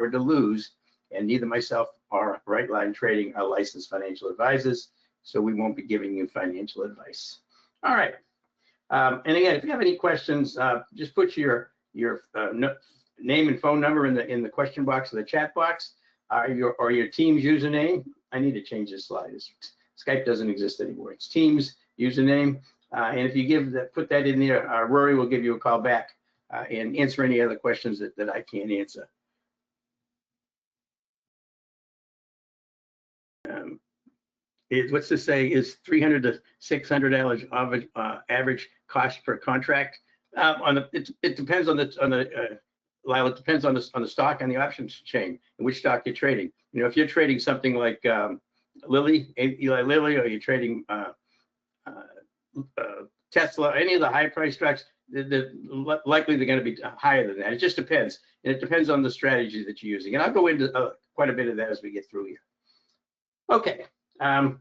or to lose, and neither myself or Right Line Trading are licensed financial advisors, so we won't be giving you financial advice. All right. And again, if you have any questions, just put your name and phone number in the question box or the chat box, or your Teams username. I need to change this slide. Skype doesn't exist anymore. It's Teams username, and if you put that in there, Rory will give you a call back and answer any other questions that I can't answer. What's this say? Is $300 to $600 average cost per contract? It depends on the Lyle. It depends on the stock and the options chain and which stock you're trading. You know, if you're trading something like Eli Lilly, or you're trading Tesla, any of the high price stocks, likely they're going to be higher than that. It just depends, and it depends on the strategy that you're using. And I'll go into quite a bit of that as we get through here. Okay. Now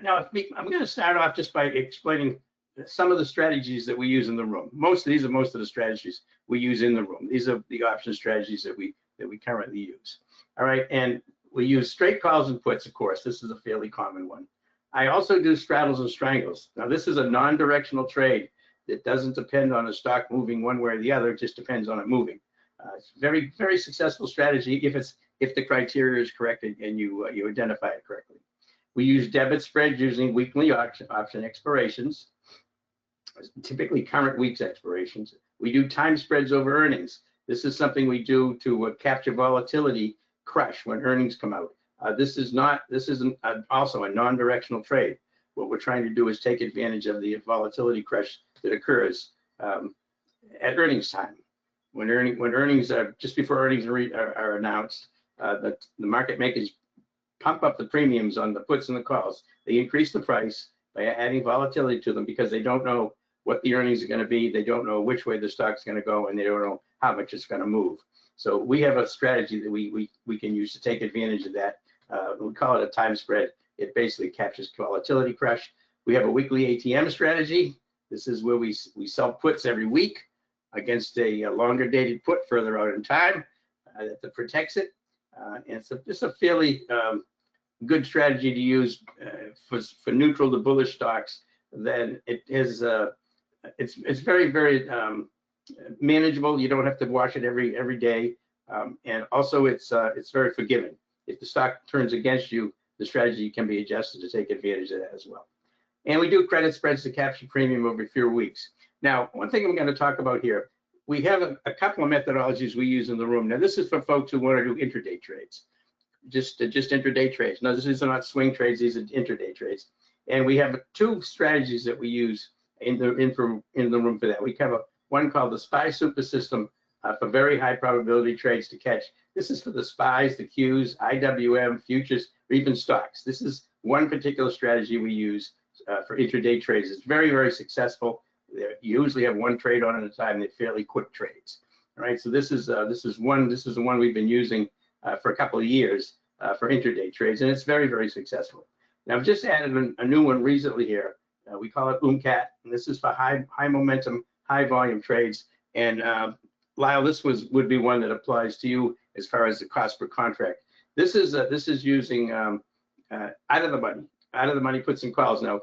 I'm going to start off just by explaining some of the strategies that we use in the room. Most of the strategies we use in the room. These are the option strategies that we currently use. All right, and we use straight calls and puts, of course. This is a fairly common one. I also do straddles and strangles. Now this is a non-directional trade that doesn't depend on a stock moving one way or the other. It just depends on it moving. It's very, very successful strategy if the criteria is correct and you identify it correctly. We use debit spreads using weekly option expirations, typically current week's expirations. We do time spreads over earnings. This is something we do to capture volatility crush when earnings come out. This is also a non-directional trade. What we're trying to do is take advantage of the volatility crush that occurs at earnings time. When earnings are just before earnings are announced, the market makers pump up the premiums on the puts and the calls. They increase the price by adding volatility to them because they don't know what the earnings are going to be. They don't know which way the stock's going to go, and they don't know how much it's going to move. So we have a strategy that we can use to take advantage of that. We call it a time spread. It basically captures volatility crush. We have a weekly ATM strategy. This is where we sell puts every week against a longer dated put further out in time that protects it. And so it's a fairly good strategy to use for neutral to bullish stocks. Then it's very, very manageable. You don't have to watch it every day, and also it's very forgiving. If the stock turns against you, the strategy can be adjusted to take advantage of that as well. And we do credit spreads to capture premium over a few weeks. Now, one thing I'm going to talk about here, we have a couple of methodologies we use in the room. Now, this is for folks who want to do intraday trades, just intraday trades. Now, these are not swing trades; these are intraday trades. And we have two strategies that we use in the room for that. We have one called the SPY Super System for very high probability trades to catch. This is for the SPYs, the Qs, IWM, futures, or even stocks. This is one particular strategy we use for intraday trades. It's very, very successful. You usually have one trade on at a time. They're fairly quick trades. All right, so this is the one we've been using for a couple of years for intraday trades, and it's very, very successful. Now I've just added a new one recently here. We call it UMCAT, and this is for high momentum, high volume trades. And Lyle, this would be one that applies to you as far as the cost per contract. This is using out of the money puts and calls. Now,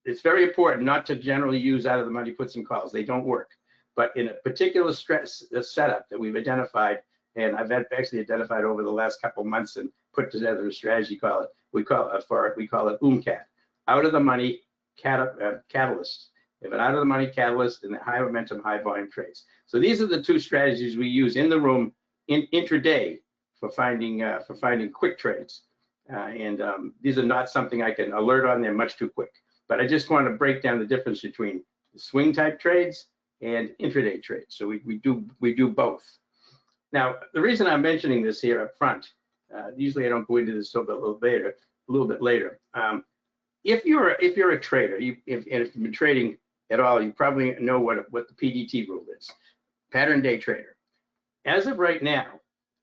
it's very important not to generally use out of the money puts and calls. They don't work. But in a particular setup that we've identified, and I've actually identified over the last couple of months and put together a strategy, we call it UMCAT, out of the money catalyst. We have an out of the money catalyst and the high momentum, high volume trades. So these are the two strategies we use in the room intraday for finding quick trades. These are not something I can alert on. They're much too quick. But I just want to break down the difference between swing type trades and intraday trades. So we do both. Now, the reason I'm mentioning this here up front, usually I don't go into this a little bit later. If you're a trader, if you've been trading at all, you probably know what the PDT rule is, pattern day trader. As of right now,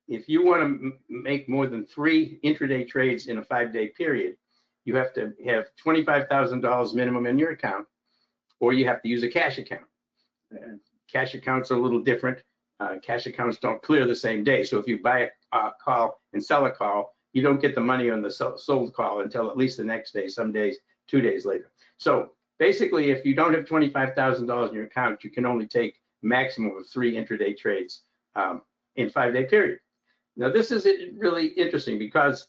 if you want to make more than 3 intraday trades in a 5-day period, you have to have $25,000 minimum in your account, or you have to use a cash account. Cash accounts are a little different. Cash accounts don't clear the same day. So if you buy a call and sell a call, you don't get the money on the sold call until at least the next day, some days 2 days later. So basically, if you don't have $25,000 in your account, you can only take maximum of 3 intraday trades in 5-day period. Now, this is really interesting because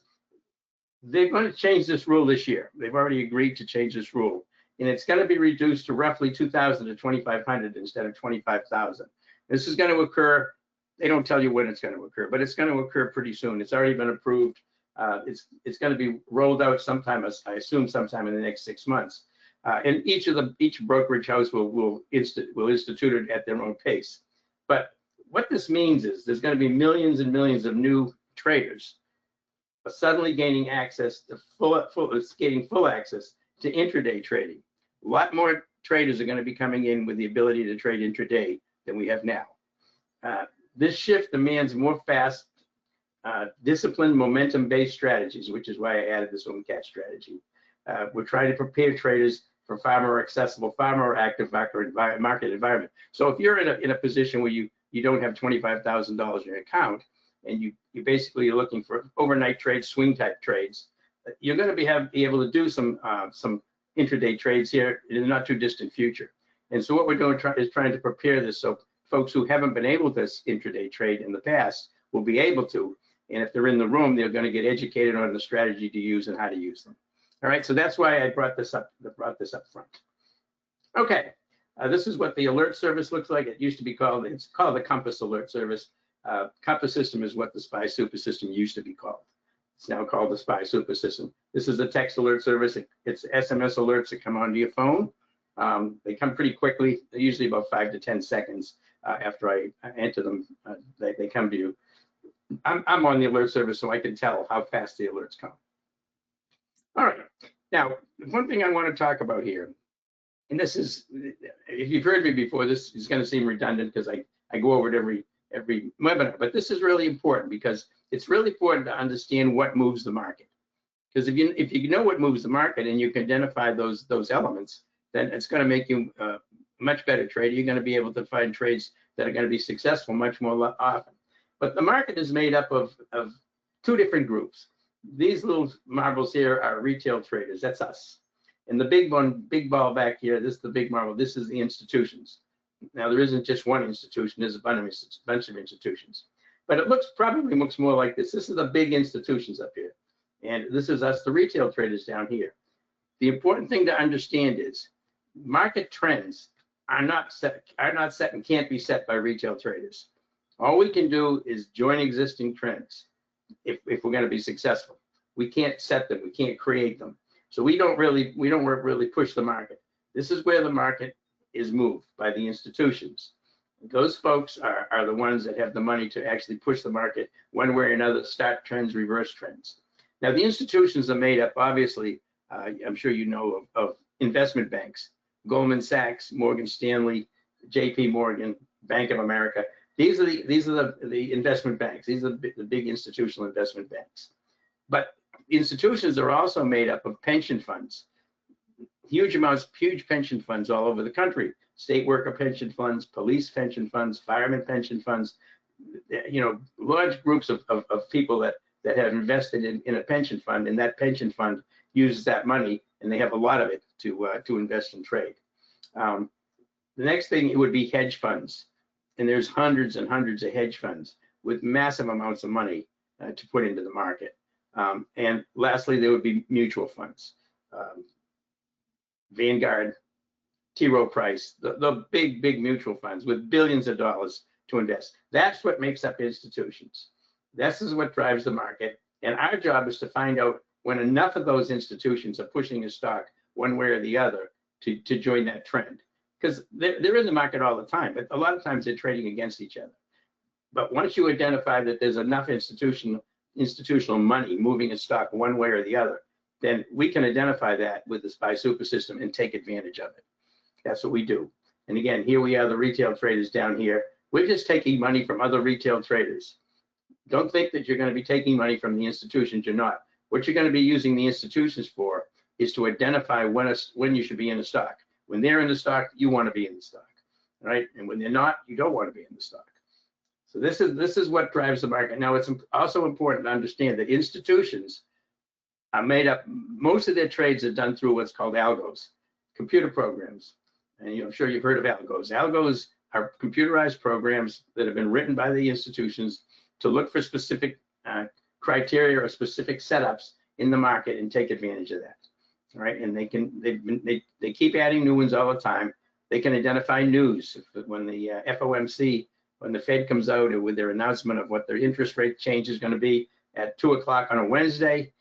they're going to change this rule this year. They've already agreed to change this rule, and it's going to be reduced to roughly 2,000 to 2,500 instead of 25,000. This is going to occur. They don't tell you when it's going to occur, but it's going to occur pretty soon. It's already been approved. It's going to be rolled out sometime, I assume, sometime in the next 6 months. And each brokerage house will institute it at their own pace. But what this means is there's going to be millions and millions of new traders suddenly gaining access to full access to intraday trading. A lot more traders are going to be coming in with the ability to trade intraday than we have now. This shift demands more fast, disciplined, momentum-based strategies, which is why I added this one cat strategy. We're trying to prepare traders for far more accessible, far more active market environment. So if you're in a position where you don't have $25,000 in your account, and you basically are looking for overnight trades, swing type trades, you're going to be able to do some intraday trades here in the not too distant future. And so what we're doing is trying to prepare this so folks who haven't been able to intraday trade in the past will be able to. And if they're in the room, they're going to get educated on the strategy to use and how to use them. All right, so that's why I brought this up front. Okay, this is what the alert service looks like. It used to be called, it's called the Compass Alert Service. Compass system is what the SPY Super System used to be called. It's now called the SPY Super System. This is a text alert service. It's SMS alerts that come onto your phone. They come pretty quickly. They're usually about 5 to 10 seconds after I enter them. They come to you. I'm on the alert service, so I can tell how fast the alerts come. All right. Now, one thing I want to talk about here, and this is, if you've heard me before, this is going to seem redundant because I go over it every webinar, but this is really important because it's really important to understand what moves the market. Because if you know what moves the market and you can identify those elements, then it's going to make you a much better trader. You're going to be able to find trades that are going to be successful much more often. But the market is made up of 2 different groups. These little marbles here are retail traders. That's us. And the big ball back here, this is the big marble. This is the institutions. Now, there isn't just one institution. There's a bunch of institutions. But it probably looks more like this. This is the big institutions up here. And this is us, the retail traders down here. The important thing to understand is market trends are not set and can't be set by retail traders. All we can do is join existing trends if we're going to be successful. We can't set them. We can't create them. So we don't really push the market. This is where the market is moved by the institutions. Those folks are the ones that have the money to actually push the market one way or another, start trends, reverse trends. Now, the institutions are made up, obviously, I'm sure you know of investment banks, Goldman Sachs, Morgan Stanley, JP Morgan, Bank of America. These are the investment banks. These are the big institutional investment banks. But institutions are also made up of pension funds, huge pension funds all over the country, state worker pension funds, police pension funds, firemen pension funds, large groups of people that have invested in a pension fund, and that pension fund uses that money, and they have a lot of it to invest and trade. The next thing, it would be hedge funds, and there's hundreds and hundreds of hedge funds with massive amounts of money to put into the market. And lastly, there would be mutual funds. Vanguard, T. Rowe Price, the big mutual funds with billions of dollars to invest. That's what makes up institutions. This is what drives the market. And our job is to find out when enough of those institutions are pushing a stock one way or the other to join that trend. Because they're in the market all the time, but a lot of times they're trading against each other. But once you identify that there's enough institutional money moving a stock one way or the other, then we can identify that with the SPY Super System and take advantage of it. That's what we do. And again, here we are, the retail traders down here. We're just taking money from other retail traders. Don't think that you're going to be taking money from the institutions. You're not. What you're going to be using the institutions for is to identify when you should be in a stock. When they're in the stock, you want to be in the stock, right? And when they're not, you don't want to be in the stock. So this is what drives the market. Now, it's also important to understand that institutions are made up, most of their trades are done through what's called algos, computer programs. And I'm sure you've heard of algos. Algos are computerized programs that have been written by the institutions to look for specific criteria or specific setups in the market and take advantage of that. All right, and they keep adding new ones all the time. They can identify news when the FOMC, when the Fed comes out with their announcement of what their interest rate change is going to be at 2 o'clock on a Wednesday.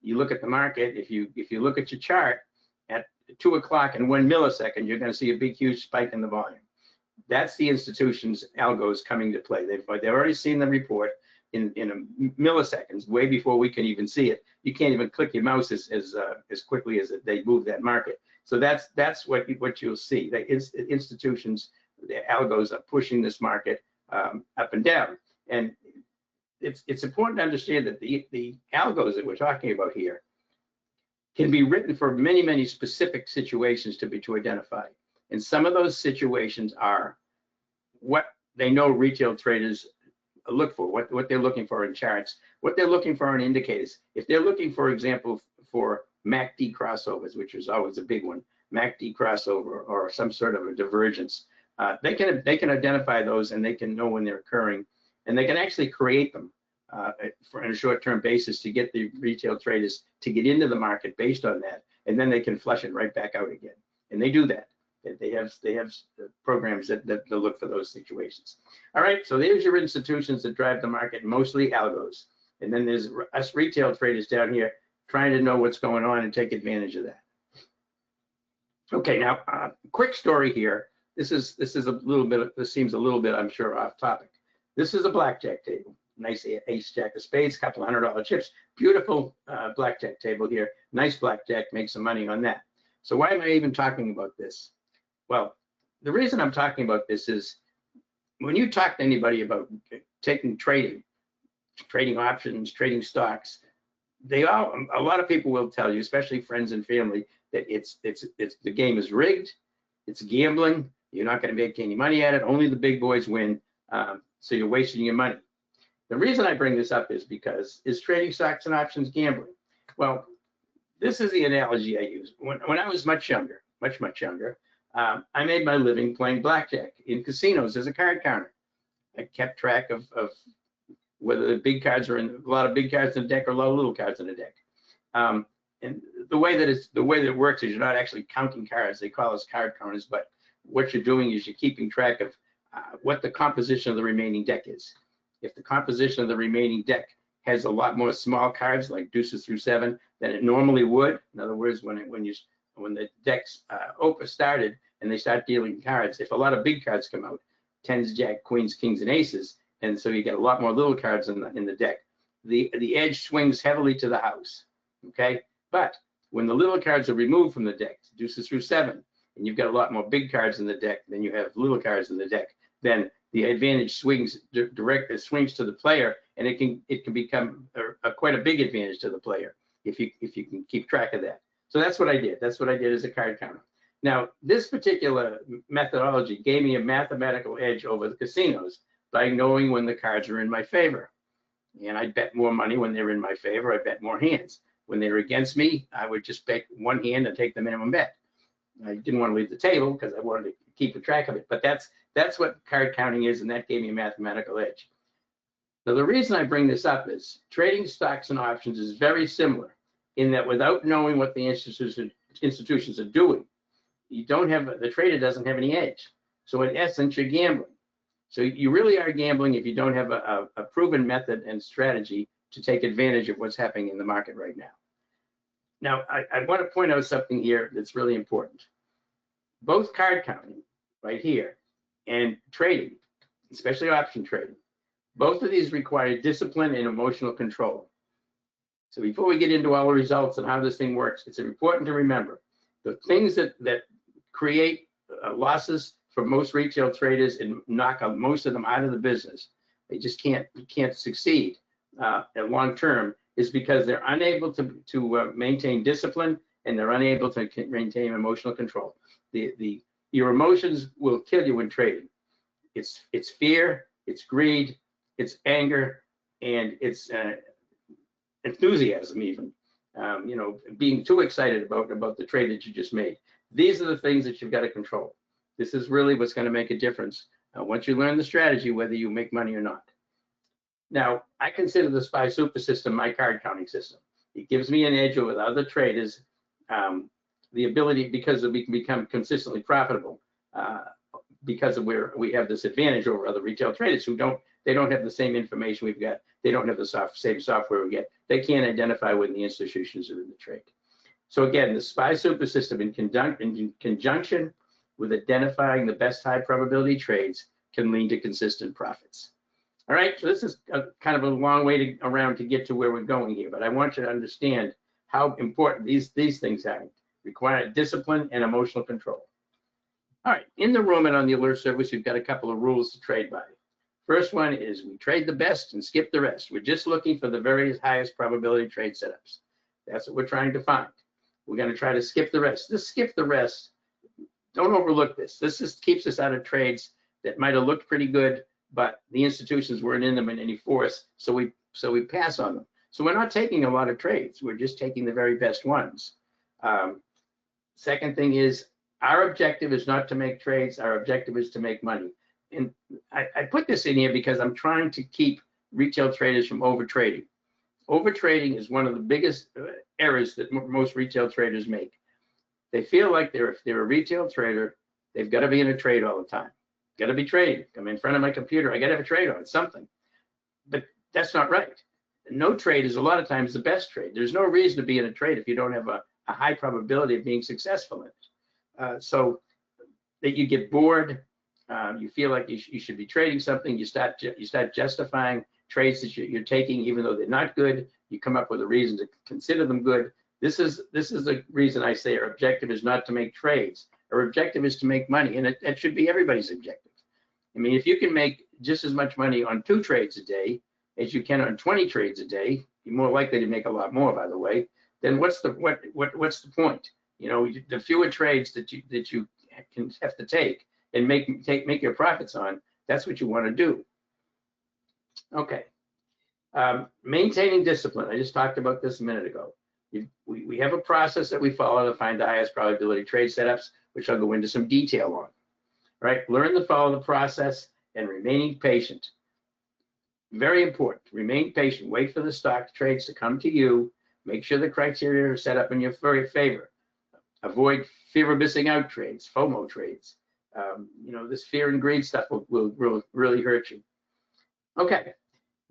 You look at the market. If you look at your chart at 2 o'clock in 1 millisecond, you're going to see a big, huge spike in the volume. That's the institution's algos coming to play. They've already seen the report in milliseconds, way before we can even see it. You can't even click your mouse as quickly as they move that market. So that's what you'll see. The institutions, the algos are pushing this market up and down. And it's important to understand that the algos that we're talking about here can be written for many, many specific situations to identify. And some of those situations are what they know retail traders look for, what they're looking for in charts, what they're looking for in indicators. If they're looking, for example, for MACD crossovers, which is always a big one, MACD crossover or some sort of a divergence, they can identify those, and they can know when they're occurring, and they can actually create them on a short-term basis to get the retail traders to get into the market based on that, and then they can flush it right back out again. And they do that. They have programs that look for those situations. All right, so there's your institutions that drive the market, mostly algos. And then there's us retail traders down here trying to know what's going on and take advantage of that. Okay, now quick story here. This is a little bit. This seems a little bit, I'm sure, off topic. This is a blackjack table. Nice ace jack of spades, couple $100 chips. Beautiful blackjack table here. Nice blackjack. Make some money on that. So why am I even talking about this? Well, the reason I'm talking about this is when you talk to anybody about trading options, trading stocks, a lot of people will tell you, especially friends and family, that the game is rigged, it's gambling, you're not going to make any money at it, only the big boys win, so you're wasting your money. The reason I bring this up is because, is trading stocks and options gambling? Well, this is the analogy I use. When I was much younger, much younger, I made my living playing blackjack in casinos as a card counter. I kept track of whether the big cards are in, a lot of big cards in the deck or a lot of little cards in the deck. And the way that it works is you're not actually counting cards. They call us card counters, but what you're doing is you're keeping track of what the composition of the remaining deck is. If the composition of the remaining deck has a lot more small cards, like deuces through 7, than it normally would. In other words, when the decks started and they start dealing cards, if a lot of big cards come out, 10s, jack, queens, kings, and aces, and so you get a lot more little cards in the deck, the edge swings heavily to the house. Okay, but when the little cards are removed from the deck, deuces through 7, and you've got a lot more big cards in the deck than you have little cards in the deck, then the advantage swings swings to the player, and it can become quite a big advantage to the player if you can keep track of that. So that's what I did. That's what I did as a card counter. Now, this particular methodology gave me a mathematical edge over the casinos by knowing when the cards are in my favor. And I bet more money when they're in my favor. I bet more hands. When they were against me, I would just bet one hand and take the minimum bet. I didn't want to leave the table because I wanted to keep a track of it. But that's what card counting is, and that gave me a mathematical edge. Now, the reason I bring this up is trading stocks and options is very similar in that without knowing what the institutions are doing, the trader doesn't have any edge. So in essence, you're gambling. So you really are gambling if you don't have a proven method and strategy to take advantage of what's happening in the market right now. Now, I want to point out something here that's really important. Both card counting right here and trading, especially option trading, both of these require discipline and emotional control. So before we get into all the results and how this thing works, it's important to remember the things that create losses for most retail traders and knock out most of them out of the business. They just can't succeed at long term, is because they're unable to maintain discipline, and they're unable to maintain emotional control. Your emotions will kill you in trading. It's fear, it's greed, it's anger, and it's enthusiasm even. Being too excited about the trade that you just made. These are the things that you've got to control. This is really what's going to make a difference once you learn the strategy, whether you make money or not. Now, I consider the SPY super system my card counting system. It gives me an edge over the other traders, the ability, because we can become consistently profitable because of where we have this advantage over other retail traders who don't have the same information we've got. They don't have the same software we get. They can't identify when the institutions are in the trade. So again, the SPY super system in conjunction with identifying the best high probability trades can lead to consistent profits. All right, so this is kind of a long way around to get to where we're going here, but I want you to understand how important these things are. Require discipline and emotional control. All right, in the room and on the alert service, we've got a couple of rules to trade by. First one is we trade the best and skip the rest. We're just looking for the very highest probability trade setups. That's what we're trying to find. We're going to try to skip the rest. This skip the rest, don't overlook this. This just keeps us out of trades that might have looked pretty good, but the institutions weren't in them in any force, so we pass on them. So we're not taking a lot of trades. We're just taking the very best ones. Second thing is, our objective is not to make trades. Our objective is to make money. And I put this in here because I'm trying to keep retail traders from overtrading. Overtrading is one of the biggest errors that most retail traders make. They feel like if they're a retail trader, they've got to be in a trade all the time. Got to be trading. I'm in front of my computer. I got to have a trade on something. But that's not right. No trade is a lot of times the best trade. There's no reason to be in a trade if you don't have a high probability of being successful in it. So that you get bored, you feel like you should be trading something. You start justifying trades that you're taking, even though they're not good. You come up with a reason to consider them good. This is the reason I say our objective is not to make trades. Our objective is to make money, and that should be everybody's objective. I mean, if you can make just as much money on 2 trades a day as you can on 20 trades a day, you're more likely to make a lot more, by the way. Then what's the point? The fewer trades that you can have to take and make your profits on, that's what you want to do. Okay. Maintaining discipline. I just talked about this a minute ago. We have a process that we follow to find the highest probability trade setups, which I'll go into some detail on. Right? Learn to follow the process and remaining patient. Very important. Remain patient. Wait for the stock trades to come to you. Make sure the criteria are set up in your favor. Avoid fear of missing out trades, FOMO trades. This fear and greed stuff will really hurt you. Okay.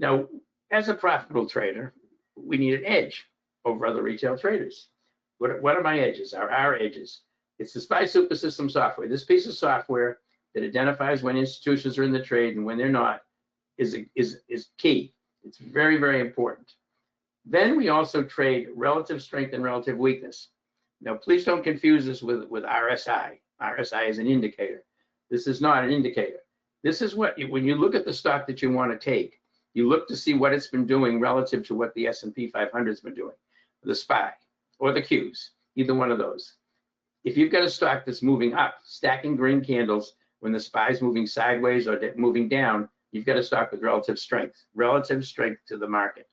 Now, as a profitable trader, we need an edge over other retail traders. What are my edges? Our edges. It's the SPY super system software. This piece of software that identifies when institutions are in the trade and when they're not is key. It's very, very important. Then we also trade relative strength and relative weakness. Now, please don't confuse this with RSI. RSI is an indicator. This is not an indicator. This is when you look at the stock that you want to take, you look to see what it's been doing relative to what the S&P 500 has been doing, the SPY or the Qs, either one of those. If you've got a stock that's moving up, stacking green candles when the SPY is moving sideways or moving down, you've got a stock with relative strength to the market,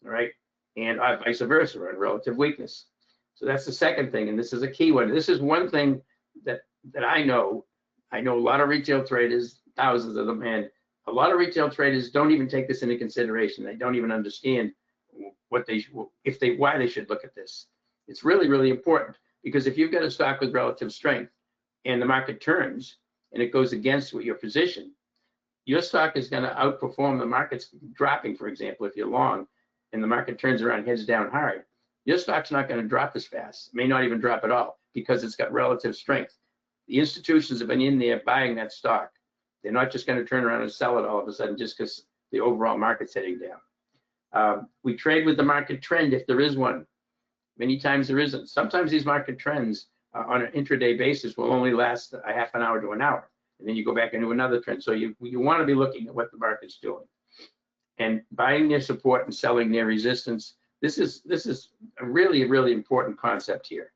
all right? And vice versa, on relative weakness. So that's the second thing, and this is a key one. This is one thing that I know. I know a lot of retail traders, thousands of them, and a lot of retail traders don't even take this into consideration. They don't even understand why they should look at this. It's really, really important, because if you've got a stock with relative strength and the market turns and it goes against your position, your stock is going to outperform the market's dropping. For example, if you're long and the market turns around, heads down hard, your stock's not going to drop as fast. It may not even drop at all, because it's got relative strength. The institutions have been in there buying that stock. They're not just going to turn around and sell it all of a sudden just because the overall market's heading down. We trade with the market trend if there is one. Many times there isn't. Sometimes these market trends on an intraday basis will only last a half an hour to an hour, and then you go back into another trend. So you want to be looking at what the market's doing and buying their support and selling their resistance. This is a really, really important concept here,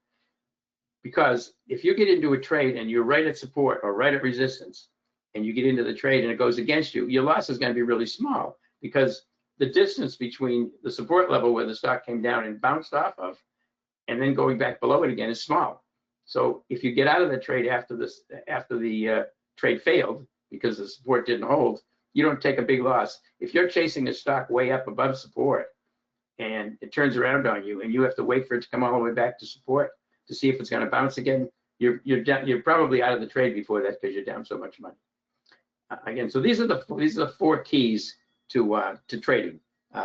because if you get into a trade and you're right at support or right at resistance, and you get into the trade and it goes against you, your loss is going to be really small, because the distance between the support level where the stock came down and bounced off of and then going back below it again is small. So if you get out of the trade after the trade failed because the support didn't hold, you don't take a big loss. If you're chasing a stock way up above support and it turns around on you and you have to wait for it to come all the way back to support to see if it's going to bounce again, you're probably out of the trade before that because you're down so much money. Again, so these are the 4 keys to trading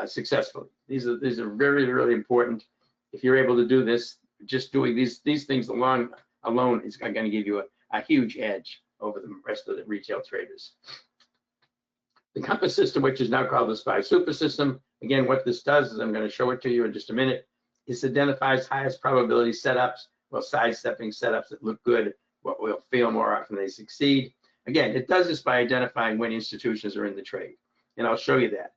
successfully. These are very, really important. If you're able to do this, just doing these things alone is going to give you a huge edge over the rest of the retail traders. The compass system, which is now called the SPY super system, again, what this does is, I'm going to show it to you in just a minute. This identifies highest probability setups, well, sidestepping setups that look good, what will fail more often they succeed. Again, it does this by identifying when institutions are in the trade, and I'll show you that.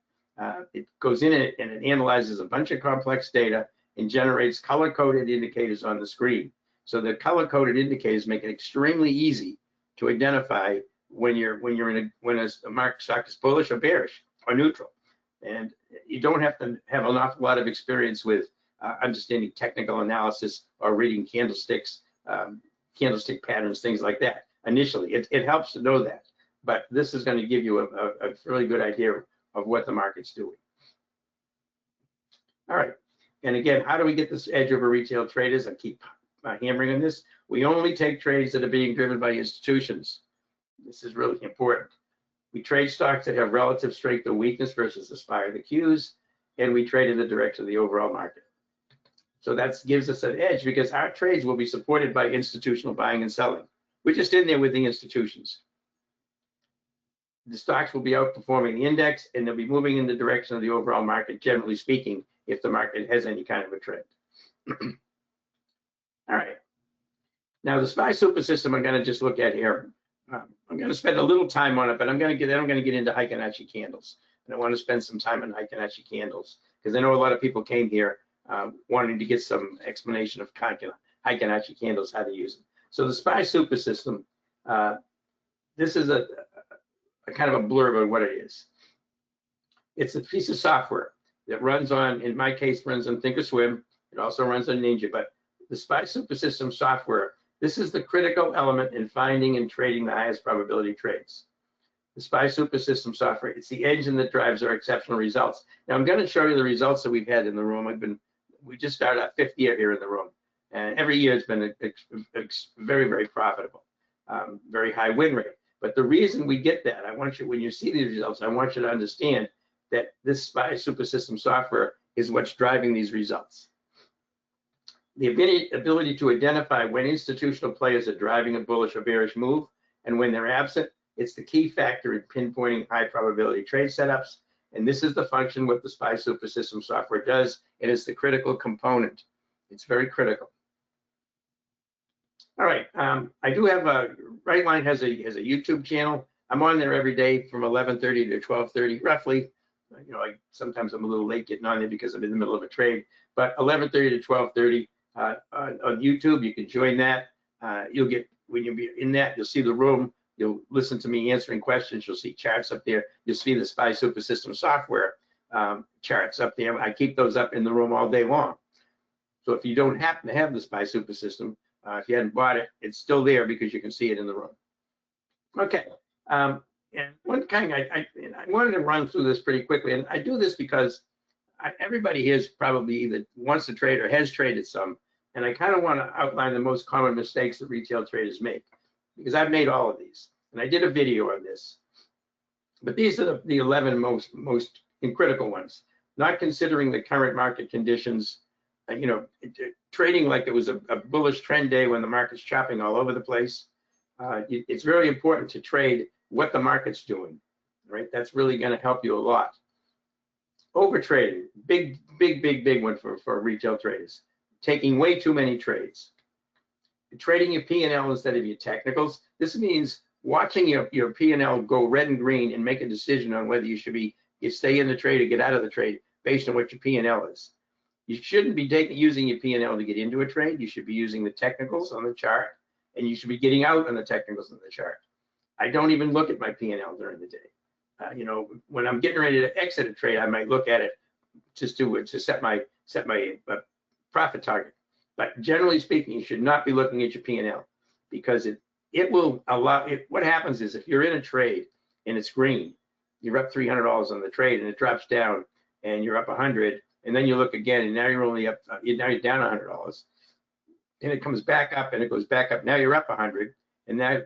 It goes in and it analyzes a bunch of complex data and generates color-coded indicators on the screen. So the color-coded indicators make it extremely easy to identify when a market stock is bullish or bearish or neutral. And you don't have to have an awful lot of experience with understanding technical analysis or reading candlesticks, candlestick patterns, things like that. Initially, it helps to know that, but this is going to give you a really good idea of what the market's doing. All right, and again, how do we get this edge over retail traders? I keep hammering on this. We only take trades that are being driven by institutions. This is really important. We trade stocks that have relative strength or weakness versus the SPY or the Qs, and we trade in the direction of the overall market. So that gives us an edge because our trades will be supported by institutional buying and selling. We're just in there with the institutions. The stocks will be outperforming the index, and they'll be moving in the direction of the overall market, generally speaking, if the market has any kind of a trend. All right. Now, the SPY super system I'm going to just look at here. I'm going to spend a little time on it, but I'm going to get into Heiken-Ashi candles. And I want to spend some time on Heiken-Ashi candles because I know a lot of people came here wanting to get some explanation of Heiken-Ashi candles, how to use them. So the SPY super system, this is a kind of a blurb of what it is. It's a piece of software that runs on, in my case, runs on Thinkorswim. It also runs on Ninja, but the SPY super system software, this is the critical element in finding and trading the highest probability trades. The SPY super system software, it's the engine that drives our exceptional results. Now I'm going to show you the results that we've had in the room. We just started our 5th year here in the room, and every year it's been very, very profitable, very high win rate. But the reason we get that, I want you, when you see these results, I want you to understand that this SPY super system software is what's driving these results. The ability to identify when institutional players are driving a bullish or bearish move, and when they're absent, it's the key factor in pinpointing high probability trade setups. And this is the function what the SPY super system software does, and it's the critical component. It's very critical. All right, I do have Rightline has a YouTube channel. I'm on there every day from 11:30 to 12:30, roughly. You know, sometimes I'm a little late getting on there because I'm in the middle of a trade. But 11:30 to 12:30 on YouTube, you can join that. You'll get, when you be in that, you'll see the room. You'll listen to me answering questions. You'll see charts up there. You'll see the SPY super system software charts up there. I keep those up in the room all day long. So if you don't happen to have the SPY super system, if you hadn't bought it, it's still there because you can see it in the room. Okay, and one thing I wanted to run through this pretty quickly, and I do this because everybody here is probably either wants to trade or has traded some, and I kind of want to outline the most common mistakes that retail traders make, because I've made all of these, and I did a video on this. But these are the 11 most critical ones, not considering the current market conditions. You know, trading like it was a bullish trend day when the market's chopping all over the place. It's very important to trade what the market's doing, right? That's really going to help you a lot. Over trading, big one for retail traders. Taking way too many trades. Trading your P&L instead of your technicals. This means watching your P&L go red and green and make a decision on whether you stay in the trade or get out of the trade based on what your P&L is. You shouldn't be using your P&L to get into a trade. You should be using the technicals on the chart, and you should be getting out on the technicals on the chart. I don't even look at my P&L during the day. You know, when I'm getting ready to exit a trade, I might look at it just to set my profit target. But generally speaking, you should not be looking at your P&L, because it will allow it. What happens is, if you're in a trade and it's green, you're up $300 on the trade, and it drops down and you're up 100, and then you look again and now you're only up, now you're down $100, and it comes back up and it goes back up. Now you're up 100, and now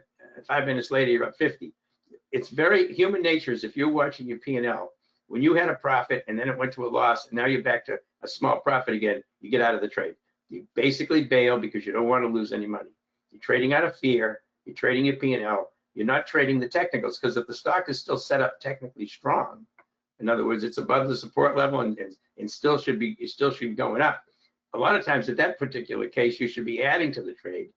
5 minutes later you're up 50. It's very human nature is, if you're watching your P&L, when you had a profit and then it went to a loss and now you're back to a small profit again, you get out of the trade. You basically bail because you don't want to lose any money. You're trading out of fear. You're trading your P&L. You're not trading the technicals, because if the stock is still set up technically strong, in other words, it's above the support level and still should be going up. A lot of times, at that particular case, you should be adding to the trade,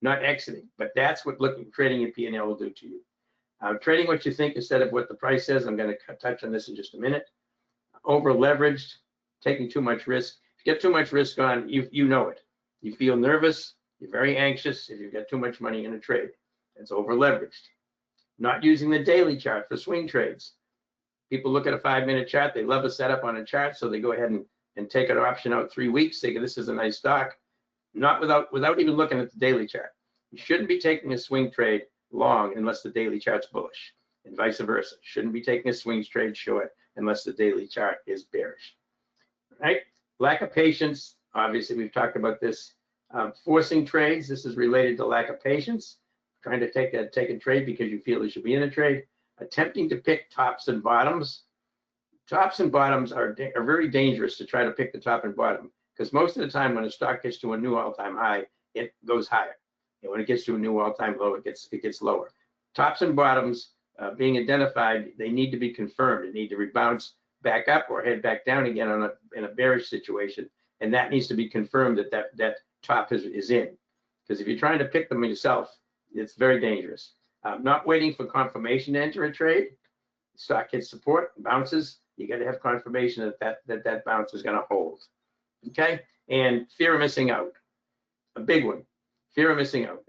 not exiting. But that's what trading your P&L will do to you. Trading what you think instead of what the price says. I'm going to touch on this in just a minute. Over leveraged, taking too much risk. If you get too much risk on, you know it. You feel nervous. You're very anxious if you've got too much money in a trade. It's over leveraged. Not using the daily chart for swing trades. People look at a 5-minute chart. They love a setup on a chart, so they go ahead and take an option out 3 weeks. They go, this is a nice stock. Not without even looking at the daily chart. You shouldn't be taking a swing trade long unless the daily chart's bullish, and vice versa. Shouldn't be taking a swing trade short unless the daily chart is bearish. Right? Lack of patience. Obviously, we've talked about this. Forcing trades. This is related to lack of patience. Trying to take a trade because you feel you should be in a trade. Attempting to pick tops and bottoms. Tops and bottoms are very dangerous to try to pick the top and bottom, because most of the time when a stock gets to a new all-time high, it goes higher. And when it gets to a new all-time low, it gets lower. Tops and bottoms being identified, they need to be confirmed. They need to rebound back up or head back down again in a bearish situation, and that needs to be confirmed that top is in. Because if you're trying to pick them yourself, it's very dangerous. Not waiting for confirmation to enter a trade. Stock hits support, bounces. You got to have confirmation that bounce is going to hold. Okay, and fear of missing out, a big one. Fear of missing out.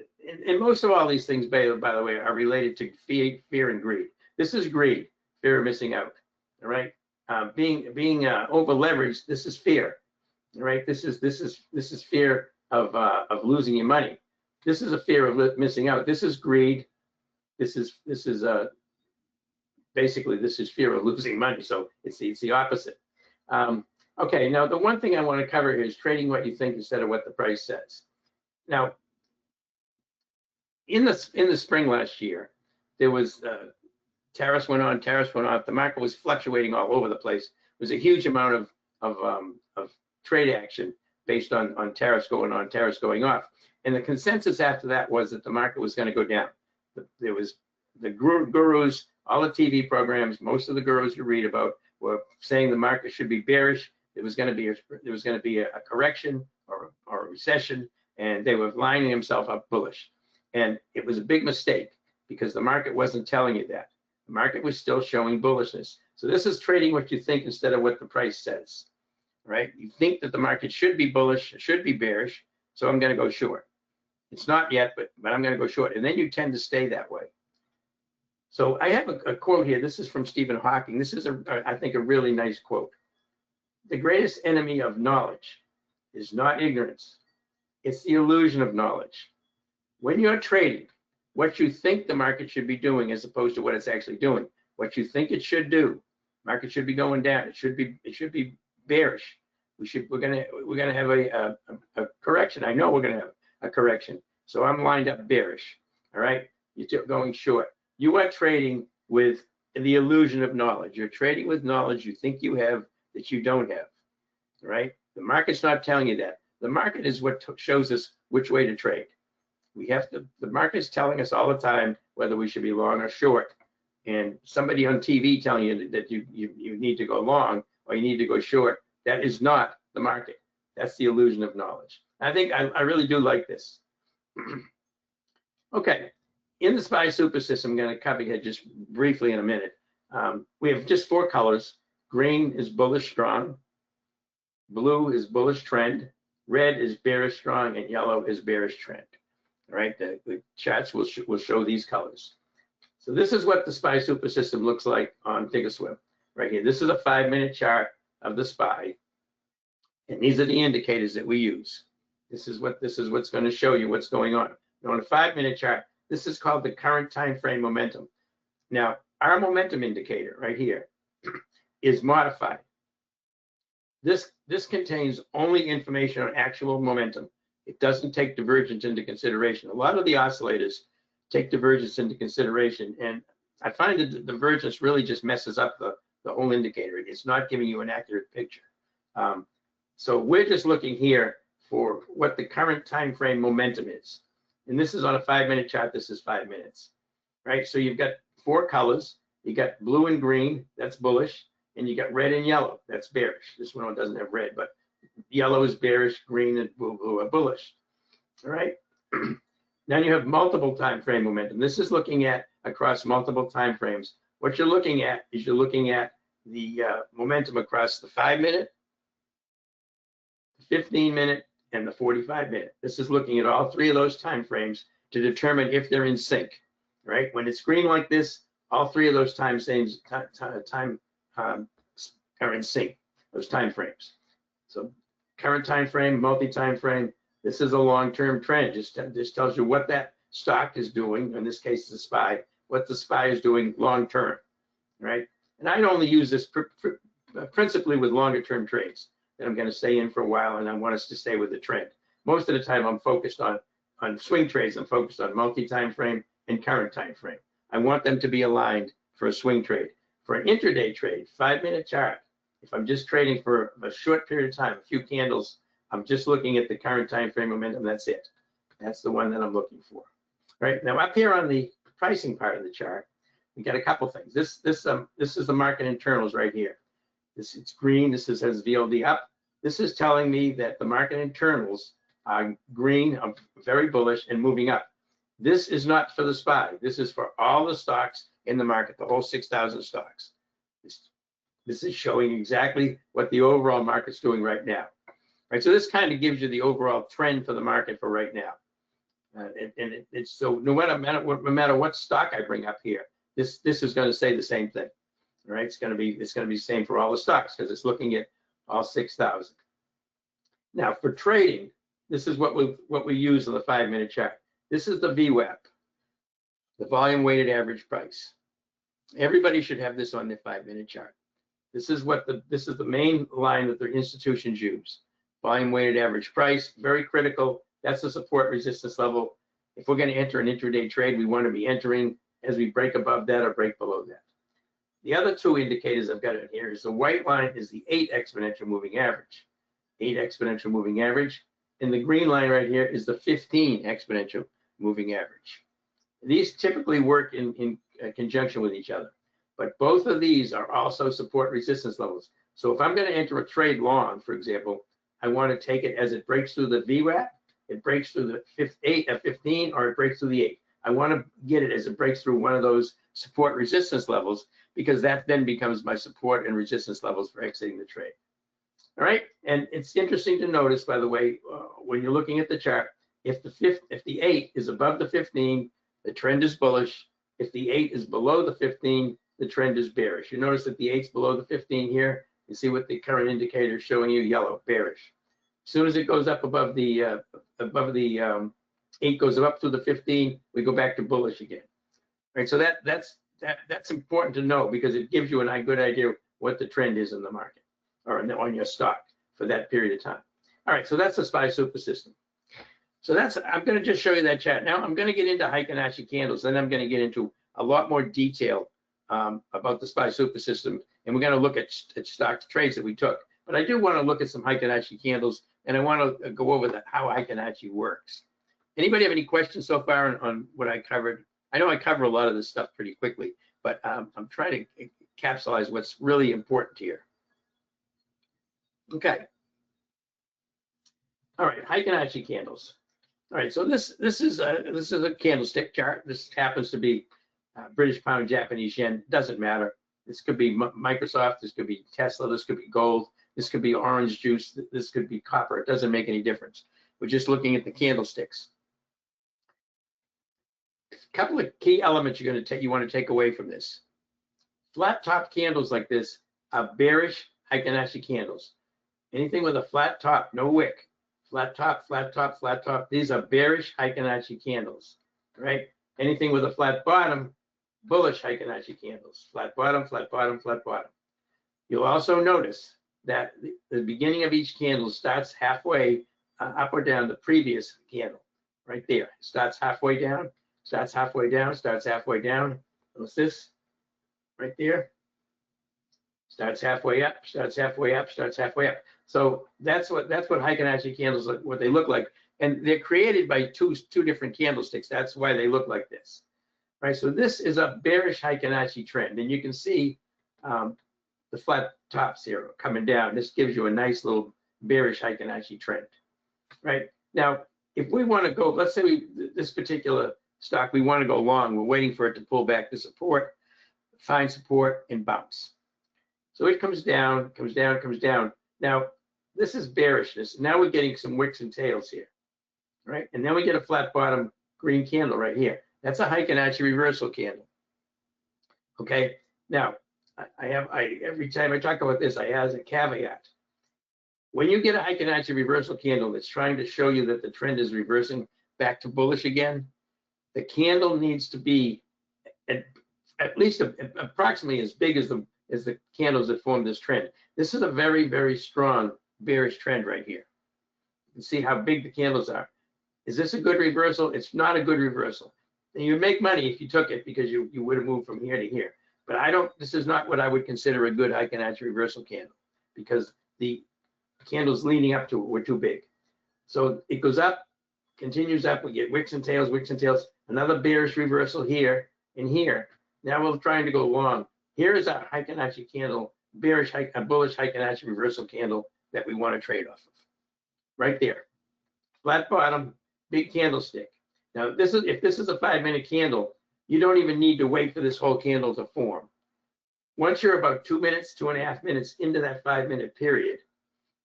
And most of all these things, by the way, are related to fear and greed. This is greed, fear of missing out. All right, being over leveraged. This is fear. All right, this is fear of losing your money. This is a fear of missing out. This is greed. This is basically fear of losing money. So it's the opposite. Okay, now the one thing I want to cover here is trading what you think instead of what the price says. Now, in the spring last year, there was tariffs went on, tariffs went off. The market was fluctuating all over the place. There was a huge amount of trade action based on tariffs going on, tariffs going off. And the consensus after that was that the market was going to go down. There was the gurus, all the TV programs, most of the gurus you read about were saying the market should be bearish. There was going to be a correction or a recession, and they were lining themselves up bullish. And it was a big mistake, because the market wasn't telling you that. The market was still showing bullishness. So this is trading what you think instead of what the price says. Right? You think that the market should be bullish, should be bearish, so I'm going to go short. It's not yet, but I'm going to go short. And then you tend to stay that way. So I have a quote here. This is from Stephen Hawking. This is, I think, a really nice quote. The greatest enemy of knowledge is not ignorance. It's the illusion of knowledge. When you're trading, what you think the market should be doing as opposed to what it's actually doing, what you think it should do, market should be going down. It should be bearish. We're gonna have a correction. I know we're gonna have a correction. So I'm lined up bearish. All right, you're going short. You are trading with the illusion of knowledge. You're trading with knowledge you think you have that you don't have. All right, the market's not telling you that. The market is what shows us which way to trade. The market's telling us all the time whether we should be long or short. And somebody on TV telling you that you need to go long or you need to go short, that is not the market. That's the illusion of knowledge. I think I really do like this. Okay, in the SPY super system, I'm going to cover here just briefly in a minute. We have just 4 colors. Green is bullish strong, blue is bullish trend, red is bearish strong, and yellow is bearish trend. All right, the charts will show these colors. So this is what the SPY super system looks like on Thinkorswim right here. This is a 5-minute chart of the SPY, and these are the indicators that we use. This is what's going to show you what's going on. Now on a 5-minute chart, this is called the current time frame momentum. Now our momentum indicator right here is modified. This contains only information on actual momentum. It doesn't take divergence into consideration. A lot of the oscillators take divergence into consideration, and I find that the divergence really just messes up the whole indicator. It's not giving you an accurate picture. So we're just looking here for what the current time frame momentum is. And this is on a 5-minute chart. This is 5 minutes, right? So you've got 4 colors. You got blue and green, that's bullish, and you got red and yellow, that's bearish. This one doesn't have red, but yellow is bearish, green and blue are bullish. All right. Now you have multiple time frame momentum. This is looking at across multiple time frames. What you're looking at is you're looking at the momentum across the 5-minute, 15-minute, and the 45-minute. This is looking at all 3 of those time frames to determine if they're in sync. Right? When it's green like this, all 3 of those time frames are in sync. Those time frames. So current time frame, multi-time frame. This is a long-term trend. Just tells you what that stock is doing. In this case, the SPY. What the SPY is doing long-term, right? And I only use this principally with longer-term trades that I'm going to stay in for a while, and I want us to stay with the trend. Most of the time, I'm focused on swing trades. I'm focused on multi-time frame and current time frame. I want them to be aligned for a swing trade. For an intraday trade, 5-minute chart, if I'm just trading for a short period of time, a few candles, I'm just looking at the current time frame momentum. That's it. That's the one that I'm looking for. Right now, up here on the pricing part of the chart, we got a couple things. This is the market internals right here. It's green. This says VLD up. This is telling me that the market internals are green, are very bullish and moving up. This is not for the SPY. This is for all the stocks in the market, the whole 6,000 stocks. This is showing exactly what the overall market's doing right now. Right, so this kind of gives you the overall trend for the market for right now. It's so no matter what stock I bring up here, this is going to say the same thing. Right, it's going to be the same for all the stocks because it's looking at all 6,000. Now for trading, this is what we use on the 5-minute chart. This is the VWAP, the volume weighted average price. Everybody should have this on their 5-minute chart. This is the main line that the institutions use. Volume weighted average price, very critical. That's the support resistance level. If we're going to enter an intraday trade, we want to be entering as we break above that or break below that. The other 2 indicators I've got in here is the white line is the 8 exponential moving average. 8 exponential moving average. And the green line right here is the 15 exponential moving average. These typically work in conjunction with each other. But both of these are also support resistance levels. So if I'm going to enter a trade long, for example, I want to take it as it breaks through the VWAP, it breaks through the 15, or it breaks through the 8. I want to get it as it breaks through one of those support resistance levels because that then becomes my support and resistance levels for exiting the trade. All right, and it's interesting to notice, by the way, when you're looking at the chart, if the 8 is above the 15, the trend is bullish. If the 8 is below the 15, the trend is bearish. You notice that the 8's below the 15 here. You see what the current indicator is showing you, yellow, bearish. As soon as it goes up above the 8 goes up through the 15, we go back to bullish again. Right, so that's important to know because it gives you a good idea what the trend is in the market or on your stock for that period of time. All right, so that's the SPY super system. So I'm going to just show you that chart. Now I'm going to get into Heiken-Ashi candles, then I'm going to get into a lot more detail about the SPY super system, and we're going to look at stock trades that we took. But I do want to look at some Heiken-Ashi candles, and I want to go over how Heiken-Ashi works. Anybody have any questions so far on what I covered? I know I cover a lot of this stuff pretty quickly, but I'm trying to capsulize what's really important here. Okay. All right, Heiken-Ashi candles. All right, so this is a candlestick chart. This happens to be British pound, Japanese yen. Doesn't matter. This could be Microsoft. This could be Tesla. This could be gold. This could be orange juice. This could be copper. It doesn't make any difference. We're just looking at the candlesticks. couple of key elements you want to take away from this. Flat top candles like this are bearish Heiken-Ashi candles. Anything with a flat top, no wick, flat top, flat top, flat top, these are bearish Heiken-Ashi candles, right? Anything with a flat bottom, bullish Heiken-Ashi candles, flat bottom, flat bottom, flat bottom. You'll also notice that the beginning of each candle starts halfway up or down the previous candle, right there. Starts halfway down, starts halfway down, starts halfway down. What's this? Right there. Starts halfway up, starts halfway up, starts halfway up. So that's what Heiken-Ashi candles, what they look like. And they're created by two different candlesticks. That's why they look like this, right? So this is a bearish Heiken-Ashi trend. And you can see the flat tops here coming down. This gives you a nice little bearish Heiken-Ashi trend, right? Now, if we want to go, let's say this particular stock, we want to go long. We're waiting for it to pull back to support, find support, and bounce. So it comes down, comes down, comes down. Now, this is bearishness. Now we're getting some wicks and tails here, right? And then we get a flat bottom green candle right here. That's a Heiken-Ashi reversal candle. Okay. Now, every time I talk about this, I add a caveat. When you get a Heiken-Ashi reversal candle that's trying to show you that the trend is reversing back to bullish again, the candle needs to be at least approximately as big as the candles that form this trend. This is a very, very strong bearish trend right here. You can see how big the candles are. Is this a good reversal? It's not a good reversal. And you make money if you took it because you would have moved from here to here. But this is not what I would consider a good Heiken-Ashi reversal candle because the candles leading up to it were too big. So it goes up, continues up, we get wicks and tails, another bearish reversal here and here. Now we're trying to go long. Here is a Heiken-Ashi candle, a bullish Heiken-Ashi reversal candle that we want to trade off of. Right there. Flat bottom, big candlestick. Now, if this is a 5-minute candle, you don't even need to wait for this whole candle to form. Once you're about 2 minutes, 2.5 minutes into that 5-minute period,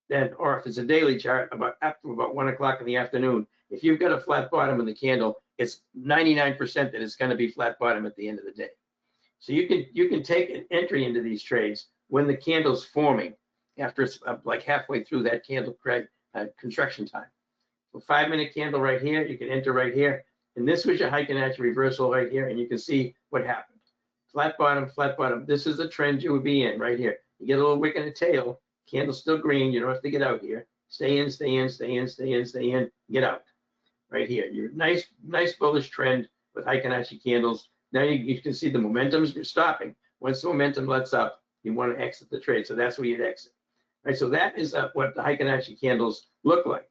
then, or if it's a daily chart, after about 1 o'clock in the afternoon, if you've got a flat bottom in the candle, it's 99% that it's going to be flat bottom at the end of the day. So you can take an entry into these trades when the candle's forming after it's like halfway through that candle construction time. So 5-minute candle right here, you can enter right here. And this was your Heiken-Ashi reversal right here, and you can see what happened. Flat bottom, flat bottom. This is the trend you would be in right here. You get a little wick and a tail, candle's still green, you don't have to get out here. Stay in, stay in, stay in, stay in, stay in, get out. Right here. Your nice bullish trend with Heiken-Ashi candles. Now you can see the momentum's stopping. Once the momentum lets up, you want to exit the trade. So that's where you'd exit. Right. So that is what the Heiken-Ashi candles look like.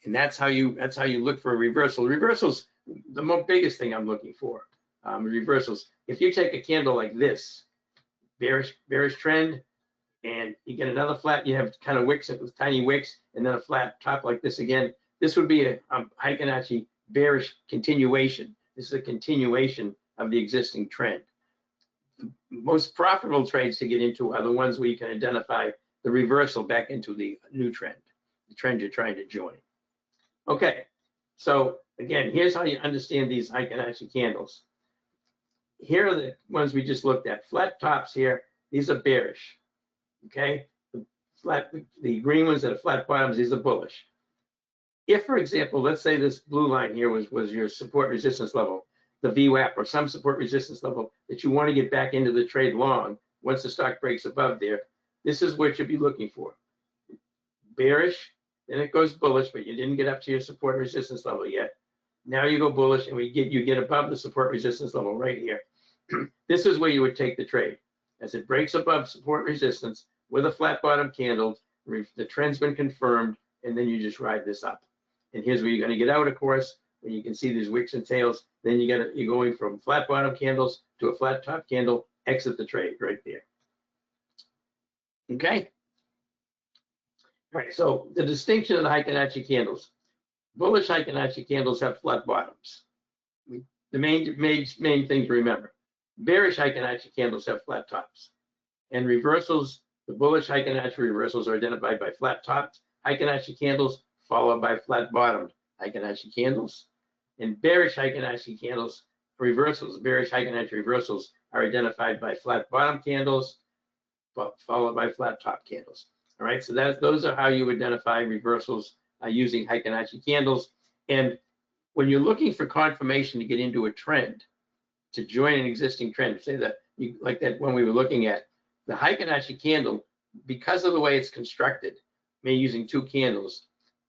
And that's how you look for a reversal. Reversals, the biggest thing I'm looking for. Reversals. If you take a candle like this, bearish trend, and you get another flat, you have kind of wicks with tiny wicks, and then a flat top like this again. This would be a Heiken-Ashi bearish continuation. This is a continuation of the existing trend. The most profitable trades to get into are the ones where you can identify the reversal back into the new trend, the trend you're trying to join. Okay, so again, here's how you understand these Heiken-Ashi candles. Here are the ones we just looked at. Flat tops here, these are bearish. Okay, the green ones that are flat bottoms, these are bullish. If, for example, let's say this blue line here was your support resistance level, the VWAP or some support resistance level that you want to get back into the trade long once the stock breaks above there, this is what you'll be looking for. Bearish, then it goes bullish, but you didn't get up to your support resistance level yet. Now you go bullish and you get above the support resistance level right here. This is where you would take the trade. As it breaks above support resistance with a flat bottom candle, the trend's been confirmed, and then you just ride this up. And here's where you're going to get out, of course, when you can see these wicks and tails. Then you're going from flat bottom candles to a flat top candle, exit the trade right there. Okay? All right, so the distinction of the Heiken-Ashi candles. Bullish Heiken-Ashi candles have flat bottoms. The main thing to remember. Bearish Heiken-Ashi candles have flat tops. And reversals, the bullish Heiken-Ashi reversals are identified by flat topped Heiken-Ashi candles, followed by flat bottomed Heiken-Ashi candles. And bearish Heiken-Ashi candles, reversals, bearish Heiken-Ashi reversals are identified by flat bottom candles, followed by flat top candles. All right, so those are how you identify reversals using Heiken-Ashi candles. And when you're looking for confirmation to get into a trend, to join an existing trend, say that like that one we were looking at, the Heiken-Ashi candle, because of the way it's constructed, maybe using two candles,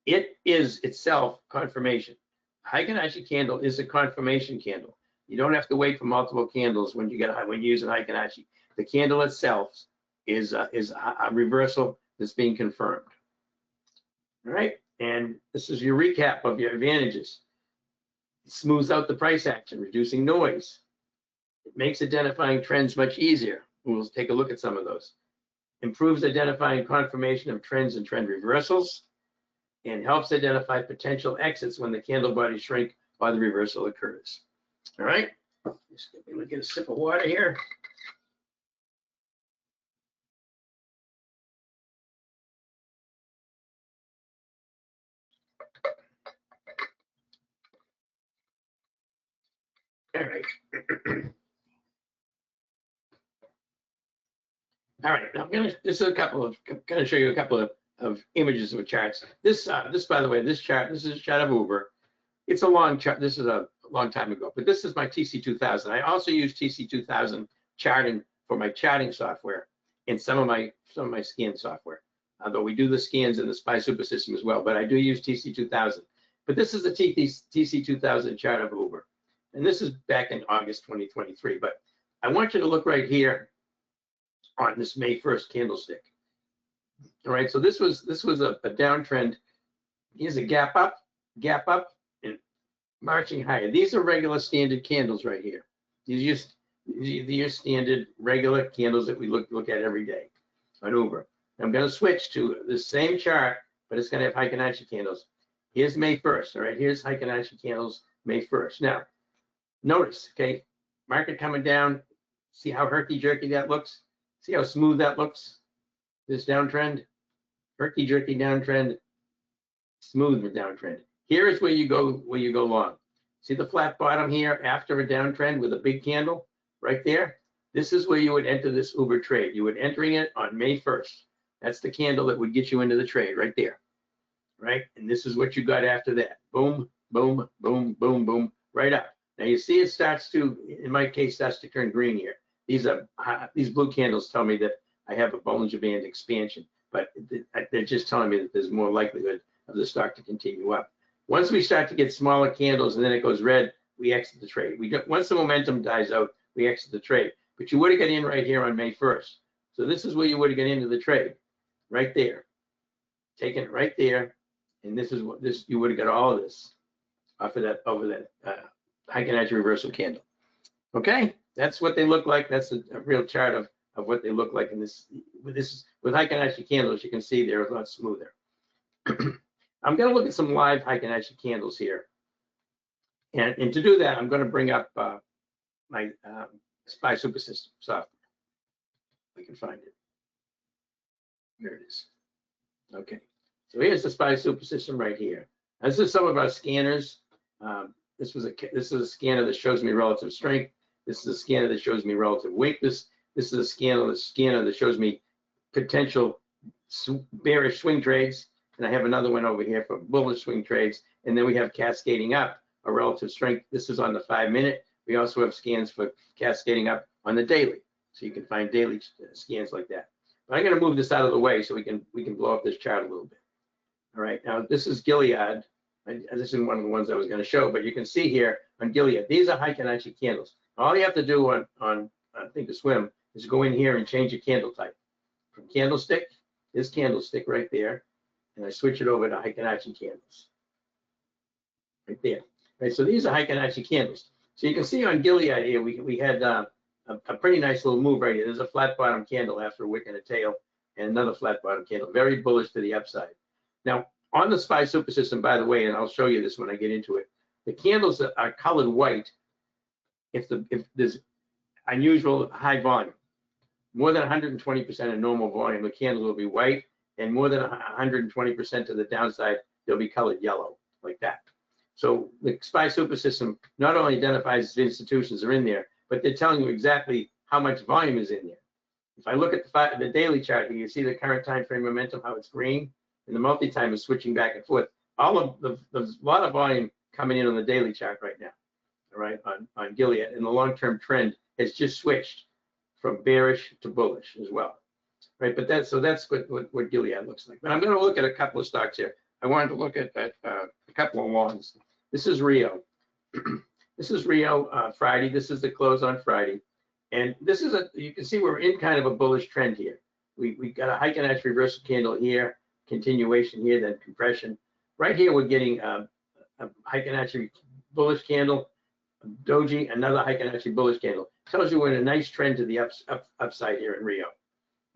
it is itself confirmation. Heiken-Ashi candle is a confirmation candle. You don't have to wait for multiple candles when you use an Heiken-Ashi. The candle itself is a reversal that's being confirmed. All right, and this is your recap of your advantages. It smooths out the price action, reducing noise. It makes identifying trends much easier. We'll take a look at some of those. Improves identifying confirmation of trends and trend reversals, and helps identify potential exits when the candle bodies shrink or the reversal occurs. All right, just let me get a sip of water here. All right. All right, now this is a couple of, going to show you a couple of images of charts. This, by the way, this is a chart of Uber. It's a long chart. This is a long time ago, but this is my TC2000. I also use TC2000 charting for my charting software and some of my scan software. Although we do the scans in the SPY Super System as well, but I do use TC2000. But this is the TC2000 chart of Uber, and this is back in August 2023. But I want you to look right here on this May 1st candlestick. All right, so this was a downtrend. Here's a gap up, and marching higher. These are regular standard candles right here. These are standard regular candles that we look at every day on Uber. I'm going to switch to the same chart, but it's going to have Heiken-Ashi candles. Here's May 1st. All right, here's Heiken-Ashi candles May 1st. Now, notice, okay, market coming down. See how herky-jerky that looks? See how smooth that looks? This downtrend, herky-jerky downtrend, smooth downtrend. Here is where you go long. See the flat bottom here after a downtrend with a big candle right there? This is where you would enter this Uber trade. You would entering it on May 1st. That's the candle that would get you into the trade right there, right? And this is what you got after that. Boom, boom, boom, boom, boom, right up. Now you see it starts to, in my case, starts to turn green here. These blue candles tell me that I have a Bollinger Band expansion, but they're just telling me that there's more likelihood of the stock to continue up. Once we start to get smaller candles and then it goes red, we exit the trade. Once the momentum dies out, we exit the trade. But you would have got in right here on May 1st. So this is where you would have got into the trade, right there. Taking it right there, and this is what you would have got all of this off of that Heiken-Ashi reversal candle. Okay, that's what they look like. That's a real chart of what they look like in this. With Heiken-Ashi candles, you can see they're a lot smoother. I'm going to look at some live Heiken-Ashi candles here, and to do that, I'm going to bring up my SPY Super System software. If I can find it. There it is. Okay, so here's the SPY Super System right here. This is some of our scanners. This is a scanner that shows me relative strength. This is a scanner that shows me relative weakness. This is a scanner that shows me potential bearish swing trades. And I have another one over here for bullish swing trades. And then we have cascading up, a relative strength. This is on the 5-minute. We also have scans for cascading up on the daily. So you can find daily scans like that. But I'm going to move this out of the way so we can blow up this chart a little bit. All right, now this is Gilead. This is one of the ones I was going to show, but you can see here on Gilead, these are Heiken-Ashi candles. All you have to do on Thinkorswim is go in here and change your candle type. From candlestick, this candlestick right there, and I switch it over to Heiken-Ashi candles. Right there. Right, so these are Heiken-Ashi candles. So you can see on Gilead here, we had a pretty nice little move right here. There's a flat bottom candle after a wick and a tail, and another flat bottom candle. Very bullish to the upside. Now, on the SPY Super System, by the way, and I'll show you this when I get into it, the candles that are colored white, if there's unusual high volume, more than 120% of normal volume, the candles will be white, and more than 120% to the downside, they'll be colored yellow, like that. So the SPY super system not only identifies the institutions that are in there, but they're telling you exactly how much volume is in there. If I look at the daily chart here, you see the current time frame momentum, how it's green, and the multi-time is switching back and forth. There's a lot of volume coming in on the daily chart right now, all right, on Gilead, and the long-term trend has just switched from bearish to bullish as well, right? But that's what Gilead looks like. But I'm going to look at a couple of stocks here. I wanted to look at a couple of longs. This is Rio. This is Rio Friday. This is the close on Friday. And this is you can see we're in kind of a bullish trend here. We got a Heiken-Ashi reversal candle here, continuation here, then compression. Right here, we're getting a Heiken-Ashi bullish candle, doji, another Heiken-Ashi bullish candle. Tells you we're in a nice trend to the upside here in Rio.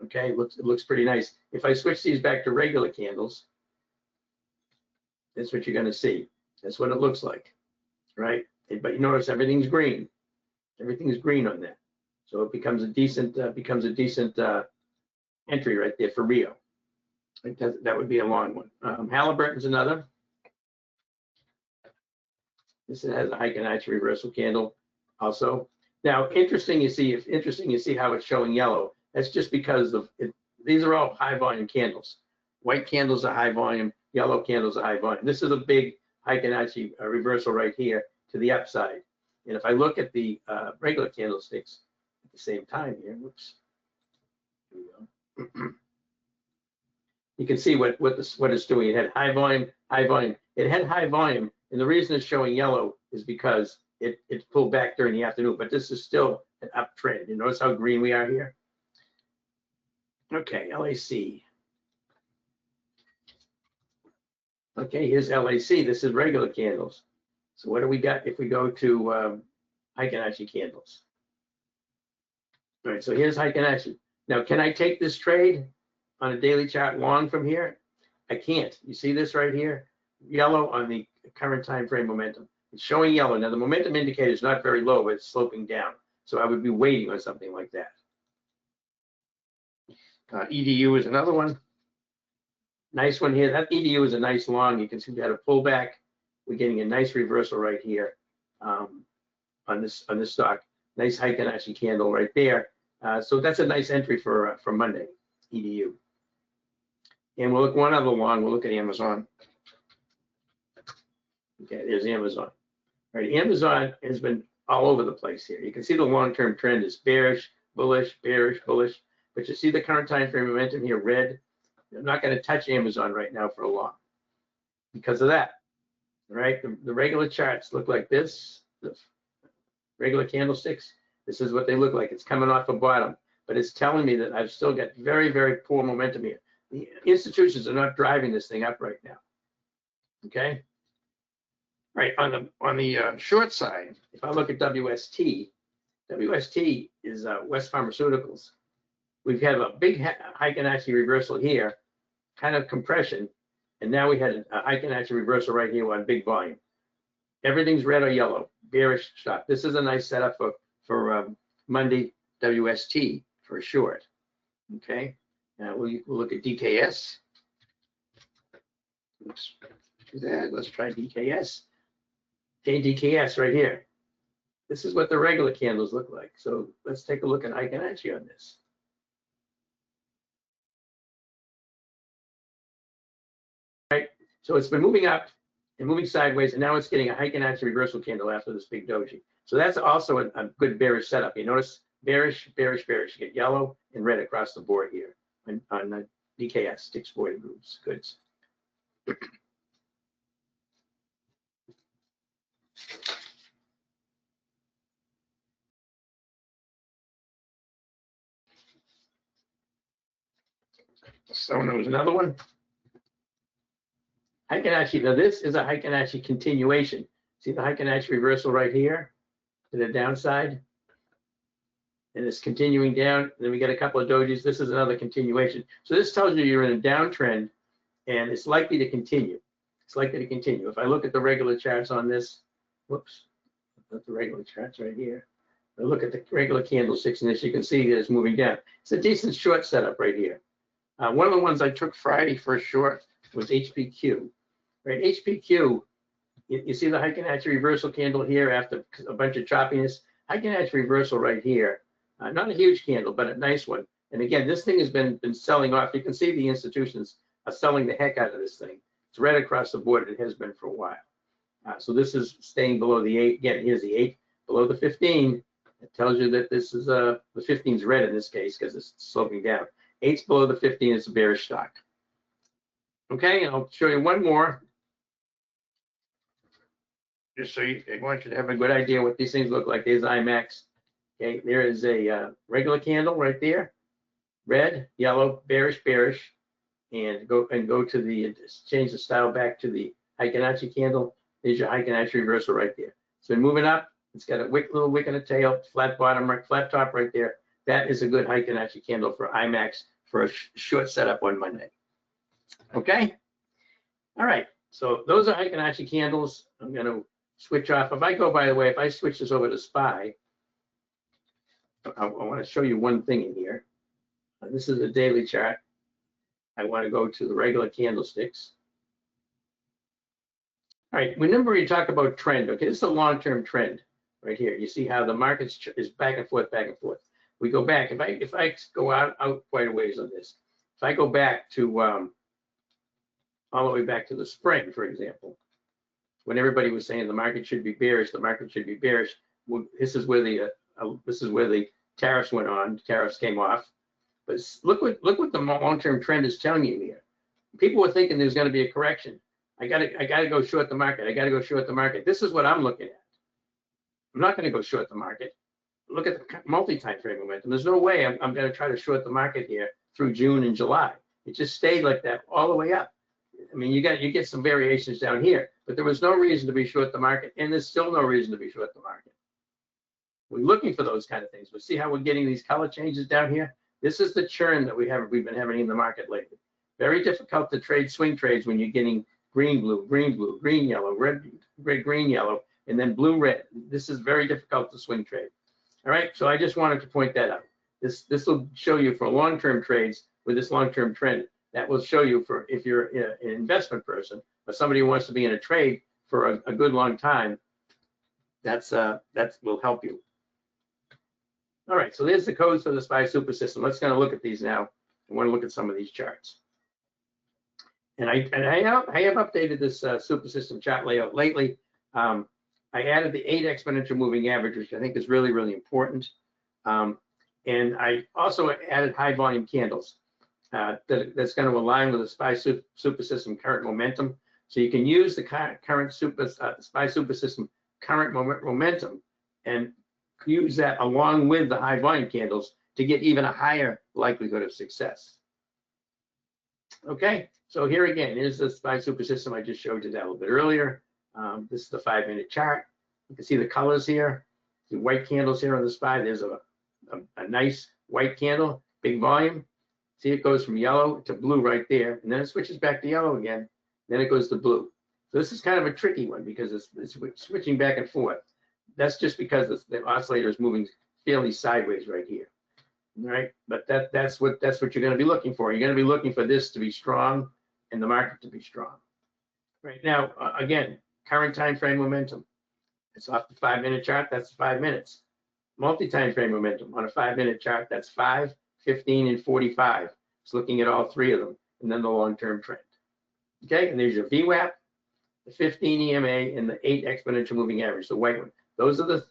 Okay, it looks pretty nice. If I switch these back to regular candles, that's what you're going to see. That's what it looks like, right? But you notice everything's green. Everything's green on that. So it becomes a decent entry right there for Rio. That would be a long one. Halliburton's another. This has a Heiken-Ashi reversal candle also. Now, interesting you see how it's showing yellow. That's just because these are all high volume candles. White candles are high volume, yellow candles are high volume. This is a big Heiken-Ashi reversal right here to the upside. And if I look at the regular candlesticks at the same time here, whoops, here we go. You can see what it's doing. It had high volume. It had high volume, and the reason it's showing yellow is because it pulled back during the afternoon. But this is still an uptrend. You notice how green we are here. Okay, LAC. Okay, here's LAC. This is regular candles. So what do we got if we go to Heiken-Ashi candles? All right, so here's Heiken-Ashi. Now, can I take this trade on a daily chart long from here? I can't. You see this right here? Yellow on the current time frame momentum. It's showing yellow. Now, the momentum indicator is not very low, but it's sloping down. So I would be waiting on something like that. EDU is another one. Nice one here. That EDU is a nice long. You can see we had a pullback. We're getting a nice reversal right here on this stock. Nice Heiken-Ashi candle right there. So that's a nice entry for Monday, EDU. And we'll look one other long. We'll look at Amazon. Okay, there's Amazon. All right, Amazon has been all over the place here. You can see the long-term trend is bearish, bullish, bearish, bullish. But you see the current time frame momentum here, red. I'm not going to touch Amazon right now for a long because of that. All right, the regular charts look like this. The regular candlesticks, this is what they look like. It's coming off a bottom, but it's telling me that I've still got very, very poor momentum here. The institutions are not driving this thing up right now. Okay. Right, on the short side, if I look at WST is West Pharmaceuticals. We've had a big Heiken-Ashi reversal here, kind of compression, and now we had a Heiken-Ashi reversal right here on big volume. Everything's red or yellow, bearish stock. This is a nice setup for Monday WST for a short. Okay, now we'll look at DKS. Let's do that. Let's try DKS. Okay, DKS right here. This is what the regular candles look like. So let's take a look at Heiken-Ashi on this. Right, so it's been moving up and moving sideways, and now it's getting a Heiken-Ashi reversal candle after this big doji. So that's also a good bearish setup. You notice bearish, bearish, bearish. You get yellow and red across the board here on DKS, Dick's Sporting Goods. So there was another one. Heiken-Ashi, now this is a Heiken-Ashi continuation. See the Heiken-Ashi reversal right here to the downside? And it's continuing down. And then we get a couple of dojis. This is another continuation. So this tells you you're in a downtrend and it's likely to continue. It's likely to continue. If I look at the regular charts on this, whoops, the regular charts right here. I look at the regular candlesticks and as you can see that it's moving down. It's a decent short setup right here. One of the ones I took Friday for a short was HPQ. Right, HPQ You see the Heiken-Ashi reversal candle here after a bunch of choppiness. Heiken-Ashi reversal right here. Not a huge candle, but a nice one. And again, this thing has been selling off. You can see the institutions are selling the heck out of this thing. It's right across the board. It has been for a while. So this is staying below the 8. Again, here's the 8 below the 15. It tells you that this is the 15 is red in this case because it's sloping down. 8's below the 15 is a bearish stock. Okay, and I'll show you one more. Just so I want you to have a good idea what these things look like. There's IMAX. Okay, there is a regular candle right there. Red, yellow, bearish, bearish. And go to the, change the style back to the Heiken-Ashi candle. There's your Heiken-Ashi reversal right there. It's been moving up. It's got a little wick and a tail, flat bottom, flat top right there. That is a good Heiken-Ashi candle for IMAX for a short setup on Monday. Okay? All right. So those are Heiken-Ashi candles. I'm going to switch off. If I go, by the way, if I switch this over to SPY, I want to show you one thing in here. This is a daily chart. I want to go to the regular candlesticks. All right, remember we talk about trend. Okay, this is a long-term trend right here. You see how the market is back and forth, back and forth. We go back. If I go out quite a ways on this, if I go back to all the way back to the spring, for example, when everybody was saying the market should be bearish, the market should be bearish. Well, this is where the tariffs went on. Tariffs came off. But look what the long-term trend is telling you here. People were thinking there's going to be a correction. I gotta go short the market. I gotta go short the market. This is what I'm looking at. I'm not going to go short the market. Look at the multi-time frame momentum. There's no way I'm going to try to short the market here through June and July. It just stayed like that all the way up. I mean, you get some variations down here, but there was no reason to be short the market, and there's still no reason to be short the market. We're looking for those kind of things. But see how we're getting these color changes down here? This is the churn that we've been having in the market lately. Very difficult to trade swing trades when you're getting green, blue, green, yellow, red, green, yellow, and then blue, red. This is very difficult to swing trade. All right, so I just wanted to point that out. This will show you for long-term trades with this long-term trend. That will show you for if you're an investment person or somebody who wants to be in a trade for a good long time. That will help you. All right, so there's the codes for the SPY super system. Let's kind of look at these now. I want to look at some of these charts. And I have updated this super system chart layout lately. I added the 8 exponential moving average, which I think is really, really important. And I also added high volume candles that's going to align with the SPY super system current momentum. So you can use the current SPY super system current momentum and use that along with the high volume candles to get even a higher likelihood of success. Okay, so here again, here's the SPY super system. I just showed you that a little bit earlier. This is the 5-minute chart. You can see the colors here, the white candles here on the SPY. There's a nice white candle, big volume. See, it goes from yellow to blue right there, and then it switches back to yellow again. Then it goes to blue. So this is kind of a tricky one because it's switching back and forth. That's just because the oscillator is moving fairly sideways right here. All right, but that's what you're going to be looking for. You're going to be looking for this to be strong and the market to be strong. Right now, again, current time frame momentum. It's off the 5-minute chart. That's 5 minutes. Multi-time frame momentum on a 5-minute chart. That's 5, 15, and 45. It's looking at all 3 of them, and then the long-term trend. Okay, and there's your VWAP, the 15 EMA, and the 8 exponential moving average, the white one. Those are the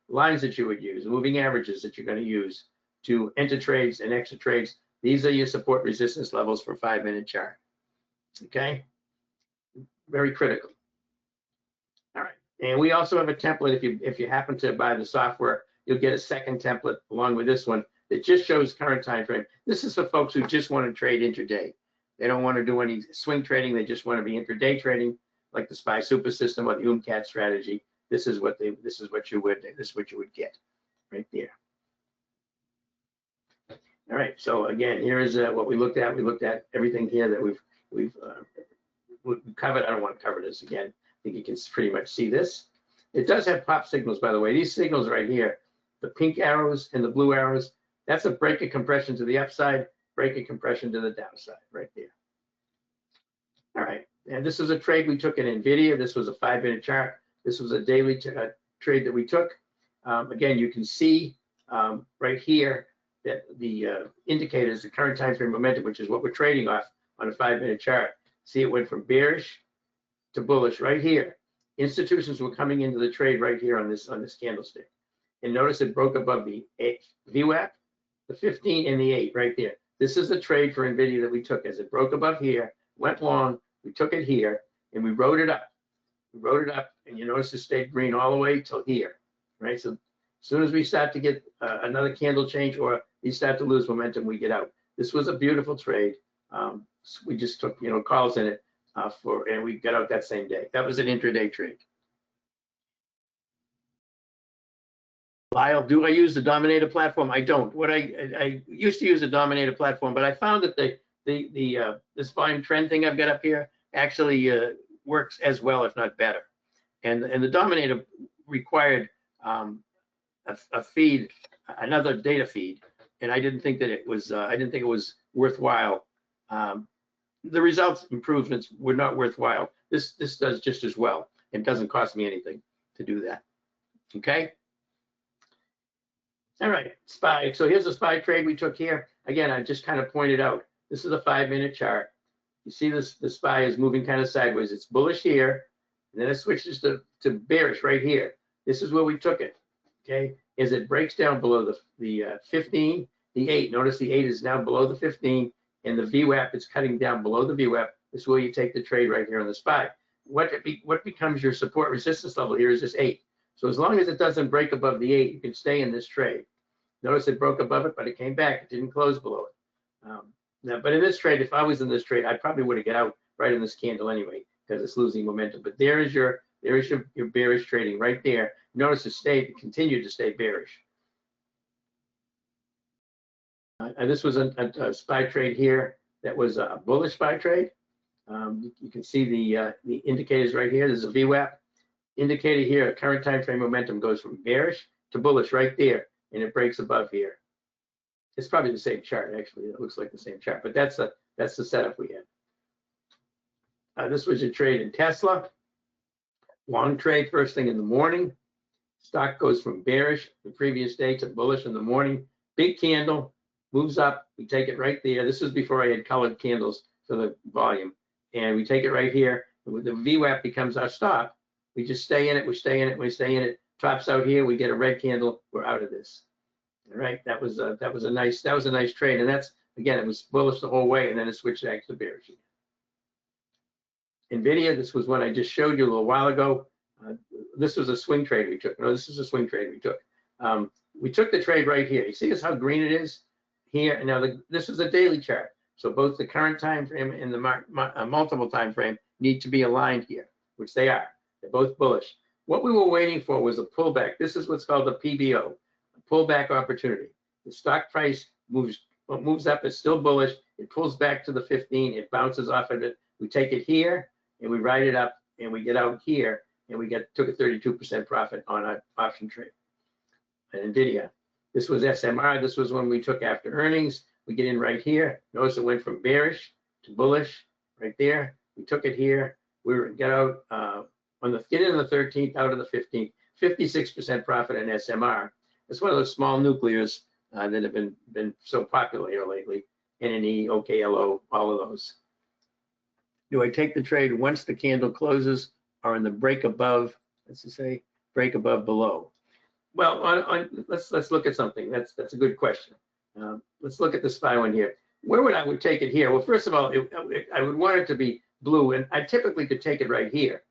lines that you would use, moving averages that you're going to use to enter trades and exit trades. These are your support resistance levels for a 5-minute chart. Okay, very critical. All right, and we also have a template. If you happen to buy the software, you'll get a second template along with this one that just shows current time frame. This is for folks who just want to trade intraday. They don't want to do any swing trading. They just want to be intraday trading, like the SPY super system or the UMCAT strategy. This is what you would get right there. All right. So again, here is what we looked at. We looked at everything here that we've covered. I don't want to cover this again. I think you can pretty much see this. It does have pop signals, by the way. These signals right here, the pink arrows and the blue arrows, that's a break of compression to the upside, break of compression to the downside right there. All right. And this is a trade we took in NVIDIA. This was a 5-minute chart. This was a daily trade that we took. Again, you can see right here that the indicators, the current time frame momentum, which is what we're trading off on a 5-minute chart. See, it went from bearish to bullish right here. Institutions were coming into the trade right here on this candlestick. And notice it broke above the VWAP, the 15 and the 8 right there. This is the trade for NVIDIA that we took as it broke above here, went long, we took it here, and we rode it up. We rode it up, and you notice it stayed green all the way till here, right? So as soon as we start to get another candle change or we start to lose momentum, we get out. This was a beautiful trade. We just took, calls in it and we got out that same day. That was an intraday trade. Lyle, do I use the Dominator platform? I don't. What I used to use the Dominator platform, but I found that this volume trend thing I've got up here actually works as well, if not better. And the Dominator required a feed, another data feed, and I didn't think that it was. I didn't think it was worthwhile. The results improvements were not worthwhile. This does just as well. It doesn't cost me anything to do that. Okay. All right, SPY. So here's a SPY trade we took here. Again, I just kind of pointed out, this is a 5-minute chart. You see this, the SPY is moving kind of sideways. It's bullish here, and then it switches to bearish right here. This is where we took it, okay? As it breaks down below the 15, the 8. Notice the 8 is now below the 15, and the VWAP is cutting down below the VWAP. This is where you take the trade right here on the SPY. What becomes your support resistance level here is this 8. So as long as it doesn't break above the 8, you can stay in this trade. Notice it broke above it, but it came back. It didn't close below it. Now, but in this trade, if I was in this trade, I probably would have got out right in this candle anyway because it's losing momentum. But there is your bearish trading right there. Notice it continued to stay bearish. This was a SPY trade here that was a bullish SPY trade. You can see the indicators right here. There's a VWAP indicator here. Current time frame momentum goes from bearish to bullish right there, and it breaks above here. It's probably the same chart, actually. It looks like the same chart, but that's the setup we had. This was a trade in Tesla. Long trade first thing in the morning. Stock goes from bearish the previous day to bullish in the morning. Big candle, moves up. We take it right there. This was before I had colored candles for the volume. And we take it right here. And the VWAP becomes our stop. We just stay in it, we stay in it, we stay in it. Tops out here, we get a red candle, we're out of this. All right, that was a nice trade. And that's, again, it was bullish the whole way, and then it switched back to bearish again. NVIDIA, this was one I just showed you a little while ago. This was a swing trade we took. No, this is a swing trade we took. We took the trade right here. You see this, how green it is here? Now, this is a daily chart. So both the current time frame and the multiple time frame need to be aligned here, which they are. They're both bullish. What we were waiting for was a pullback. This is what's called a PBO, a pullback opportunity. The stock price moves up, it's still bullish. It pulls back to the 15, it bounces off of it. We take it here and we ride it up and we get out here and we took a 32% profit on an option trade. And NVIDIA, this was SMR. This was when we took after earnings. We get in right here. Notice it went from bearish to bullish right there. We took it here. We got out get in on the 13th, out of the 15th, 56% profit in SMR. It's one of those small nuclears that have been so popular here lately. NNE, OKLO, all of those. Do I take the trade once the candle closes or in the break above? Let's just say break above below. Well, let's look at something. That's a good question. Let's look at the SPY one here. Where would I take it here? Well, first of all, I would want it to be blue, and I typically could take it right here.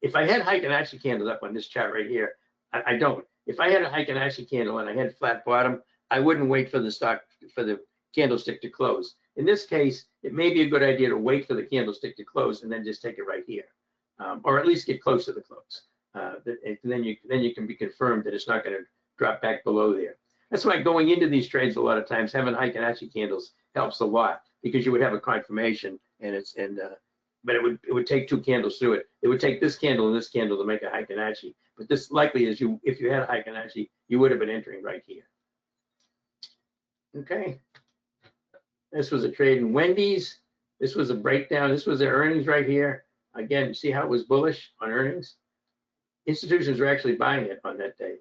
If I had Heiken-Ashi candles up on this chart right here, I don't. If I had a Heiken-Ashi candle and I had flat bottom, I wouldn't wait for the candlestick to close. In this case, it may be a good idea to wait for the candlestick to close and then just take it right here, or at least get close to the close. Then you can be confirmed that it's not going to drop back below there. That's why going into these trades a lot of times having Heiken-Ashi candles helps a lot, because you would have a confirmation but it would take two candles through it. It would take this candle and this candle to make a Heiken-Ashi. But this likely is if you had a Heiken-Ashi, you would have been entering right here. Okay. This was a trade in Wendy's. This was a breakdown. This was their earnings right here. Again, see how it was bullish on earnings? Institutions were actually buying it on that day.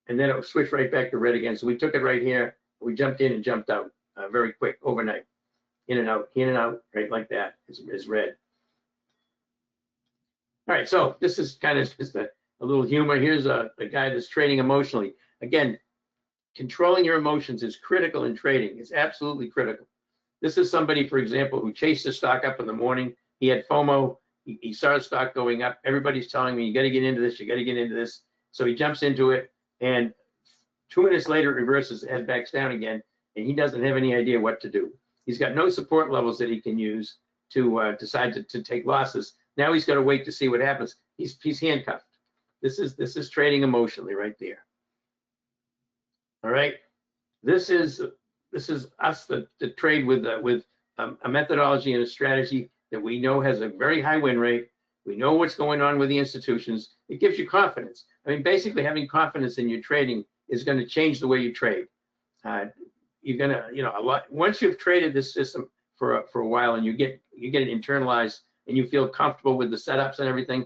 And then it switched right back to red again. So we took it right here. We jumped in and jumped out very quick overnight. In and out, right like that is red. All right, so this is kind of just a little humor. Here's a guy that's trading emotionally. Again, controlling your emotions is critical in trading. It's absolutely critical. This is somebody, for example, who chased the stock up in the morning. He had FOMO. He saw the stock going up. Everybody's telling me, you got to get into this. You got to get into this. So he jumps into it, and 2 minutes later, it reverses, head backs down again, and he doesn't have any idea what to do. He's got no support levels that he can use to decide to take losses. Now he's got to wait to see what happens. He's handcuffed. This is trading emotionally right there. All right, this is us that trade with a methodology and a strategy that we know has a very high win rate. We know what's going on with the institutions. It gives you confidence. I mean, basically having confidence in your trading is going to change the way you trade. You're gonna, once you've traded this system for a while and you get it internalized and you feel comfortable with the setups and everything,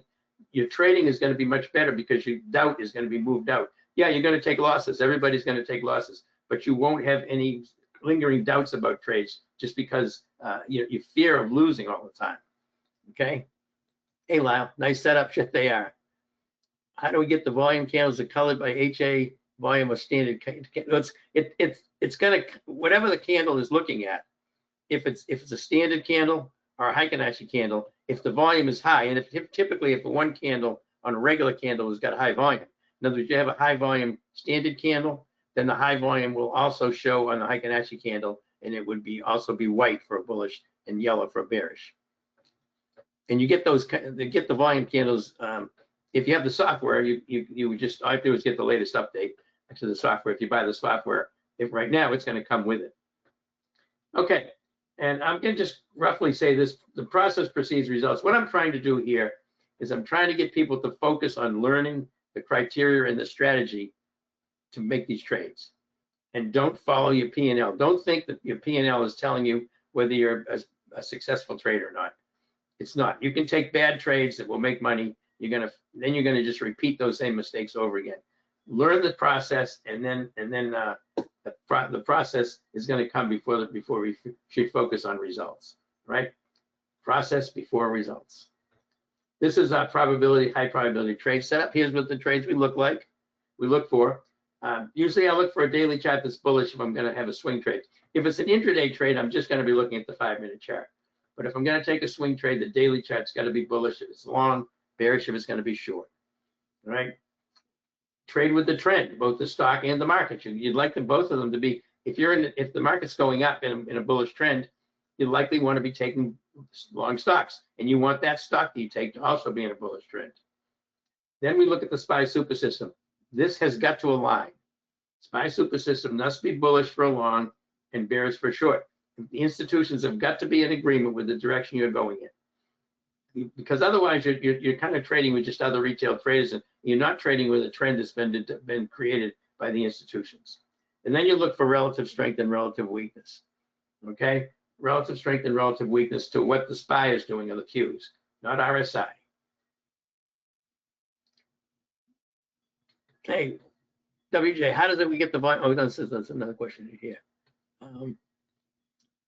your trading is going to be much better because your doubt is going to be moved out. Yeah, you're going to take losses. Everybody's going to take losses, but you won't have any lingering doubts about trades just because you fear of losing all the time. Okay. Hey, Lyle, nice setup. Shit, they are. How do we get the volume candles that colored by HA volume of standard? It's gonna, whatever the candle is looking at. If it's a standard candle or a Heiken-Ashi candle, if the volume is high, and typically if one candle on a regular candle has got a high volume, in other words, you have a high volume standard candle, then the high volume will also show on the Heiken-Ashi candle, and it would also be white for a bullish and yellow for a bearish. And you get the volume candles. If you have the software, you would just, all you have to do is get the latest update to the software. If you buy the software, if right now it's going to come with it. Okay, and I'm going to just roughly say this: the process precedes results. What I'm trying to do here is I'm trying to get people to focus on learning the criteria and the strategy to make these trades, and don't follow your P&L. Don't think that your P&L is telling you whether you're a successful trader or not. It's not. You can take bad trades that will make money. Then you're gonna just repeat those same mistakes over again. Learn the process, and then the process is going to come before we should focus on results, right? Process before results. This is our high probability trade setup. Here's what the trades we look for. Usually I look for a daily chart that's bullish if I'm going to have a swing trade. If it's an intraday trade, I'm just going to be looking at the 5-minute chart. But if I'm going to take a swing trade, the daily chart's got to be bullish if it's long, bearish if it's going to be short, all right? Trade with the trend, both the stock and the market. You'd like both of them to be, if the market's going up in a bullish trend, you likely want to be taking long stocks, and you want that stock that you take to also be in a bullish trend. Then we look at the SPY super system. This has got to align. SPY super system must be bullish for a long and bearish for short. The institutions have got to be in agreement with the direction you're going in, because otherwise you're kind of trading with just other retail traders, and you're not trading with a trend that's been created by the institutions. And then you look for relative strength and relative weakness. Okay, relative strength and relative weakness to what the SPY is doing on the Qs, not RSI. Okay, WJ, how does we get the volume? Oh, that's another question here.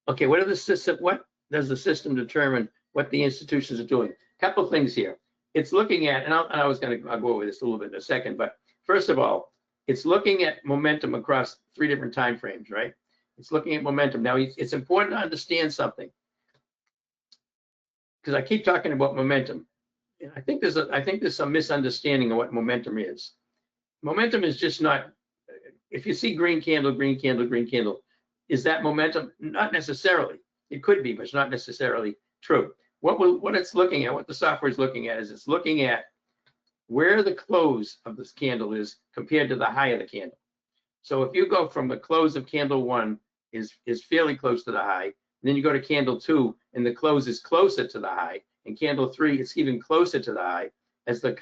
Okay, what does the system determine what the institutions are doing? A couple things here. It's looking at, and I'll go over this a little bit in a second, but first of all, it's looking at momentum across 3 different time frames, right? It's looking at momentum. Now, it's important to understand something, because I keep talking about momentum. And I think there's some misunderstanding of what momentum is. Momentum is just not, if you see green candle, green candle, green candle, is that momentum? Not necessarily. It could be, but it's not necessarily true. What it's looking at, what the software is looking at, is it's looking at where the close of this candle is compared to the high of the candle. So if you go from the close of candle 1 is fairly close to the high, and then you go to candle 2 and the close is closer to the high, and candle 3 is even closer to the high, as the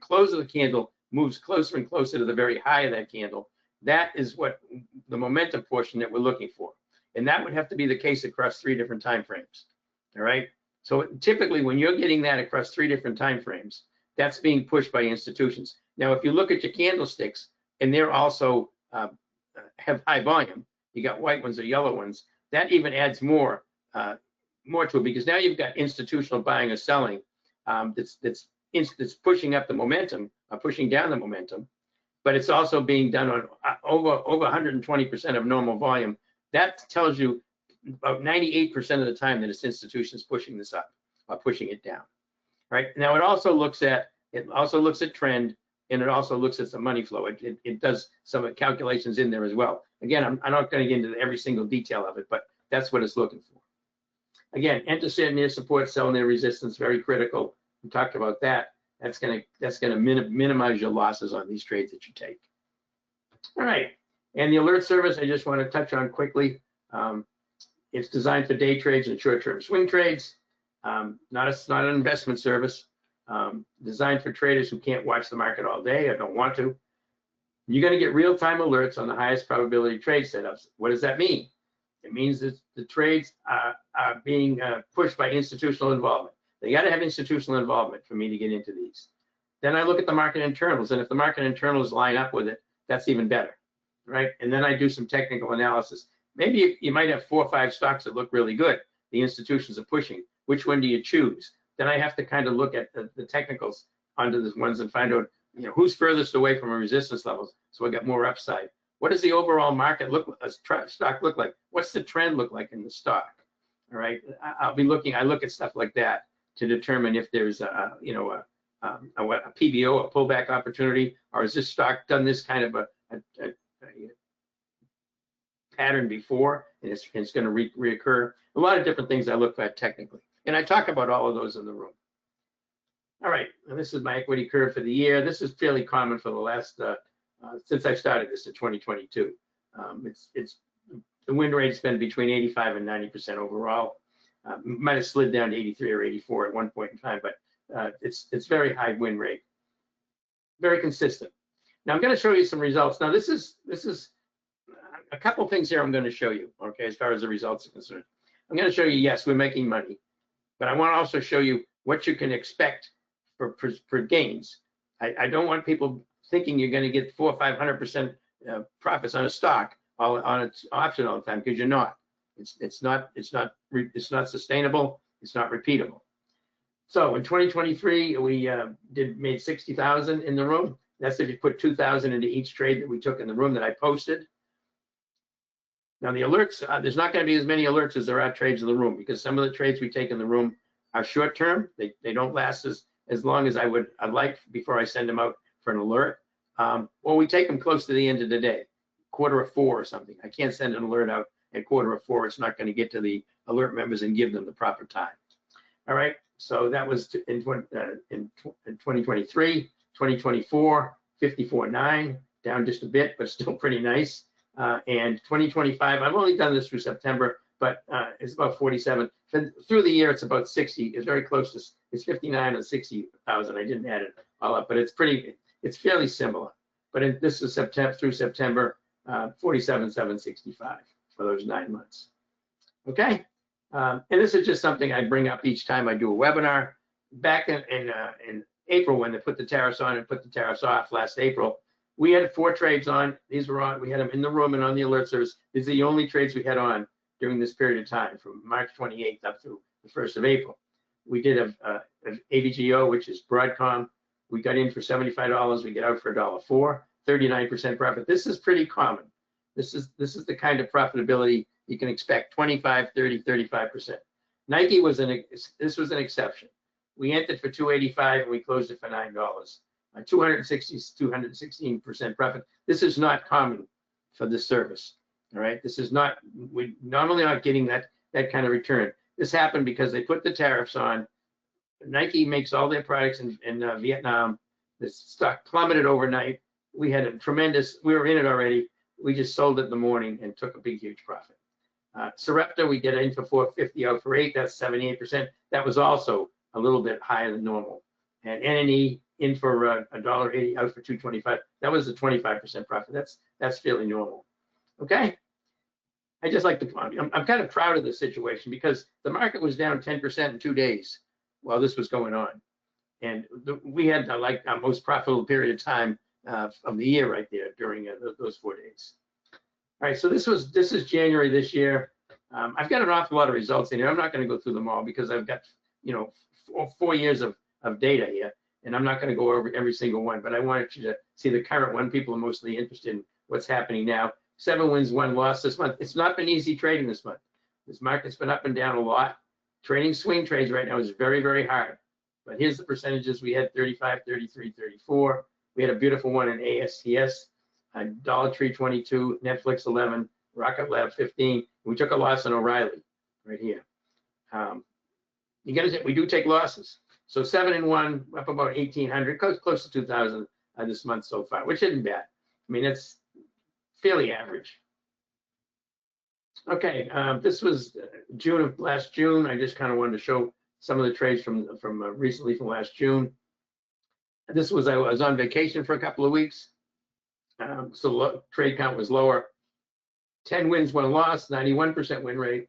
close of the candle moves closer and closer to the very high of that candle, that is what the momentum portion that we're looking for. And that would have to be the case across 3 different time frames. All right. So typically when you're getting that across 3 different time frames, that's being pushed by institutions. Now, if you look at your candlesticks, and they're also have high volume, you got white ones or yellow ones, that even adds more to it, because now you've got institutional buying or selling that's pushing up the momentum, pushing down the momentum, but it's also being done on over 120% of normal volume. That tells you about 98% of the time that it's institutions pushing this up or pushing it down. Right now, it also looks at trend, and it also looks at the money flow. It does some calculations in there as well. Again, I'm not going to get into every single detail of it, but that's what it's looking for. Again, enter near support, sell near resistance, very critical. We talked about that. That's going to minimize your losses on these trades that you take. All right, and the alert service I just want to touch on quickly. It's designed for day trades and short-term swing trades. Not an investment service. Designed for traders who can't watch the market all day or don't want to. You're going to get real-time alerts on the highest probability trade setups. What does that mean? It means that the trades are being pushed by institutional involvement. They got to have institutional involvement for me to get into these. Then I look at the market internals, and if the market internals line up with it, that's even better, right? And then I do some technical analysis. Maybe you might have 4 or 5 stocks that look really good. The institutions are pushing. Which one do you choose? Then I have to kind of look at the technicals onto the ones and find out, who's furthest away from a resistance levels, so I get more upside. What does the overall market stock look like? What's the trend look like in the stock? All right, I look at stuff like that to determine if there's a PBO, a pullback opportunity, or is this stock done this kind of a pattern before, and it's going to reoccur. A lot of different things I look at technically, and I talk about all of those in the room. All right, and this is my equity curve for the year. This is fairly common for the last since I started this in 2022. It's the win rate's been between 85 and 90% overall. Might have slid down to 83 or 84 at one point in time, but it's very high win rate, very consistent. Now I'm going to show you some results. Now this is a couple things here I'm going to show you, okay, as far as the results are concerned. I'm going to show you, yes, we're making money, but I want to also show you what you can expect for gains. I don't want people thinking you're going to get 400 or 500% profits on a stock on its option all the time, because you're not. It's not sustainable. It's not repeatable. So in 2023, we made 60,000 in the room. That's if you put 2,000 into each trade that we took in the room that I posted. Now the alerts, there's not going to be as many alerts as there are trades in the room, because some of the trades we take in the room are short term. They don't last as long as I'd like before I send them out for an alert. Or we take them close to the end of the day, 4:15 or something. I can't send an alert out at 4:15. It's not going to get to the alert members and give them the proper time. All right. So that was in 2023, 2024, 54.9, down just a bit, but still pretty nice. And 2025, I've only done this through September, but it's about 47. Through the year, it's about 60. It's very close to, it's 59 and 60,000. I didn't add it all up, but it's fairly similar. But this is September through September, 47,765 for those 9 months. Okay, and this is just something I bring up each time I do a webinar. Back in April, when they put the tariffs on and put the tariffs off last April, we had 4 trades on. These were on. We had them in the room and on the alert service. These are the only trades we had on during this period of time, from March 28th up to the 1st of April. We did an AVGO, which is Broadcom. We got in for $75. We get out for $1.04, 39% profit. This is pretty common. This is the kind of profitability you can expect: 25, 30, 35%. Nike was an exception. We entered for $285 and we closed it for $9. 216% profit. This is not common for this service. All right, this is not, we normally aren't getting that kind of return. This happened because they put the tariffs on. Nike makes all their products in Vietnam. The stock plummeted overnight. We had a tremendous, we were in it already. We just sold it in the morning and took a big, huge profit. Sarepta, we get in for $450, out for $8. That's 78%. That was also a little bit higher than normal. And NNE in for $1.80, out for $2.25. That was a 25% profit. That's fairly normal. Okay. I just like to, I'm kind of proud of the situation because the market was down 10% in 2 days while this was going on. And we had like our most profitable period of time of the year right there during those 4 days. All right, so this is January this year. I've got an awful lot of results in here. I'm not going to go through them all because I've got, you know, four years of data here, and I'm not going to go over every single one, but I wanted you to see the current one. People are mostly interested in what's happening now. 7 wins, 1 loss this month. It's not been easy trading this month. This market's been up and down a lot. Trading swing trades right now is very, very hard. But here's the percentages. We had 35, 33, 34. We had a beautiful one in ASTS, Dollar Tree 22, Netflix 11, Rocket Lab 15. We took a loss on O'Reilly right here. We do take losses. So 7 and 1, up about 1,800, close to 2,000 this month so far, which isn't bad. I mean, it's fairly average. Okay, this was last June. I just kind of wanted to show some of the trades from recently from last June. This was, I was on vacation for a couple of weeks, so trade count was lower. 10 wins, 1 loss, 91% win rate,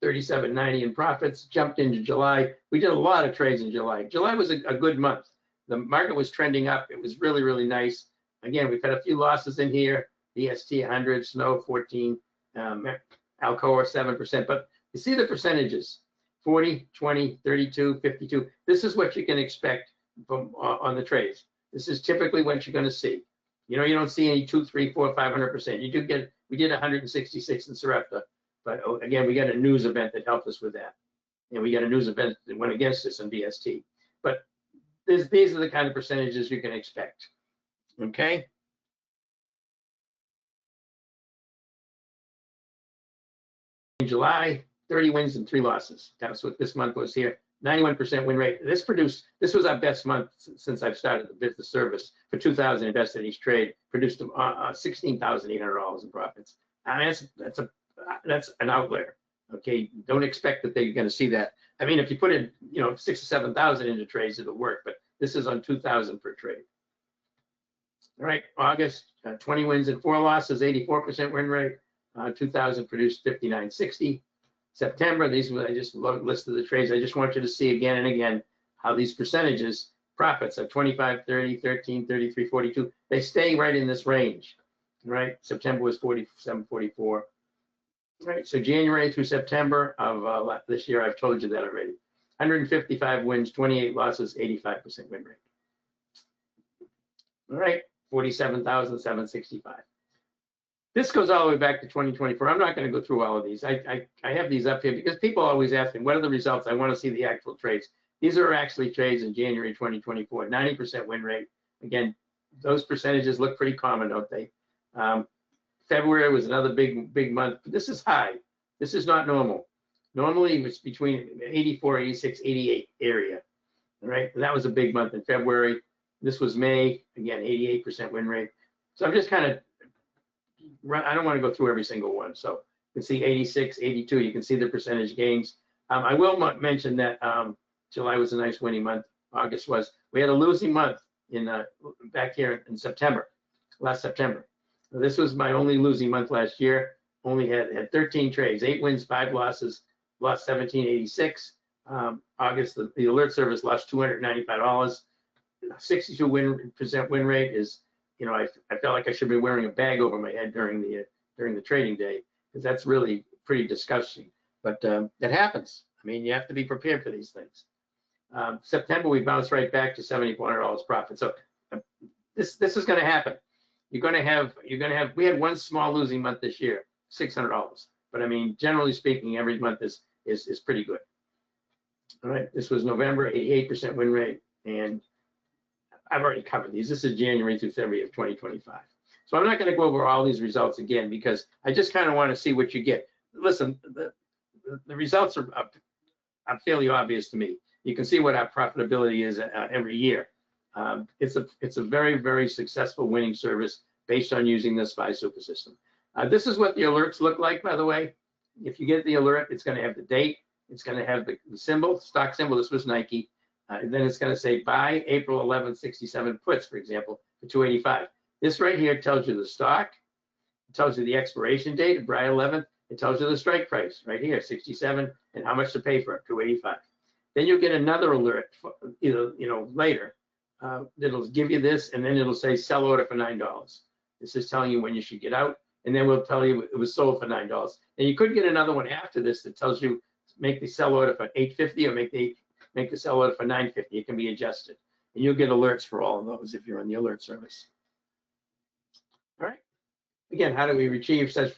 37.90 in profits. Jumped into July. We did a lot of trades in July. July was a good month. The market was trending up. It was really, really nice. Again, we've had a few losses in here. BST 100, Snow 14, Alcoa 7%. But you see the percentages: 40, 20, 32, 52. This is what you can expect from on the trades. This is typically what you're going to see. You know, you don't see any 2, 3, 4, 500%. You do get. We did 166 in Sarepta, but again, we got a news event that helped us with that, and we got a news event that went against us in BST. But these are the kind of percentages you can expect. Okay. In July, 30 wins and 3 losses. That's what this month was here. 91% win rate. This was our best month since I've started the business service. For 2,000 invested in each trade, produced $16,800 in profits. I mean, that's an outlier. Okay, don't expect that they're going to see that. I mean, if you put in 6,000 or 7,000 into trades, it'll work. But this is on 2,000 per trade. All right, August, 20 wins and 4 losses, 84% win rate. 2,000 produced 59.60. September, these were, I just listed the trades. I just want you to see again and again how these percentages, profits of 25, 30, 13, 33, 42, they stay right in this range, right? September was 47, 44. Right, so January through September of this year, I've told you that already. 155 wins, 28 losses, 85% win rate. All right, 47,765. This goes all the way back to 2024. I'm not going to go through all of these. I have these up here because people always ask me, what are the results? I want to see the actual trades. These are actually trades in January 2024, 90% win rate. Again, those percentages look pretty common, don't they? February was another big month. This is high. This is not normal. Normally, it's between 84, 86, 88 area. All right, and that was a big month in February. This was May, again, 88% win rate. So I'm just kind of, I don't want to go through every single one. So you can see 86, 82, you can see the percentage gains. I will mention that July was a nice winning month. August was. We had a losing month in back here in September, last September. So this was my only losing month last year. Only had 13 trades, 8 wins, 5 losses, lost 1786. August, the alert service lost $295. 62% win rate is, I felt like I should be wearing a bag over my head during the trading day, because that's really pretty disgusting. But that happens. I mean, you have to be prepared for these things. September, we bounced right back to $7,400 profit. So this is going to happen. You're going to have. We had one small losing month this year, $600. But I mean, generally speaking, every month is pretty good. All right, this was November, 88% win rate, and I've already covered these. This is January through February of 2025. So I'm not going to go over all these results again because I just kind of want to see what you get. Listen, the results are fairly obvious to me. You can see what our profitability is every year. It's a very, very successful winning service based on using the SPY super system. This is what the alerts look like, by the way. If you get the alert, it's going to have the date. It's going to have the symbol, stock symbol. This was Nike. And then it's going to say buy April 11, 67 puts, for example, for 285. This right here tells you the stock. It tells you the expiration date, July 11th, It tells you the strike price right here, 67, and how much to pay for it, 285. Then you'll get another alert, later. It'll give you this, and then it'll say sell order for $9. This is telling you when you should get out, and then we'll tell you it was sold for $9. And you could get another one after this that tells you make the sell order for $8.50 or make the sell order for $9.50. It can be adjusted, and you'll get alerts for all of those if you're on the alert service. All right. Again, how do we achieve such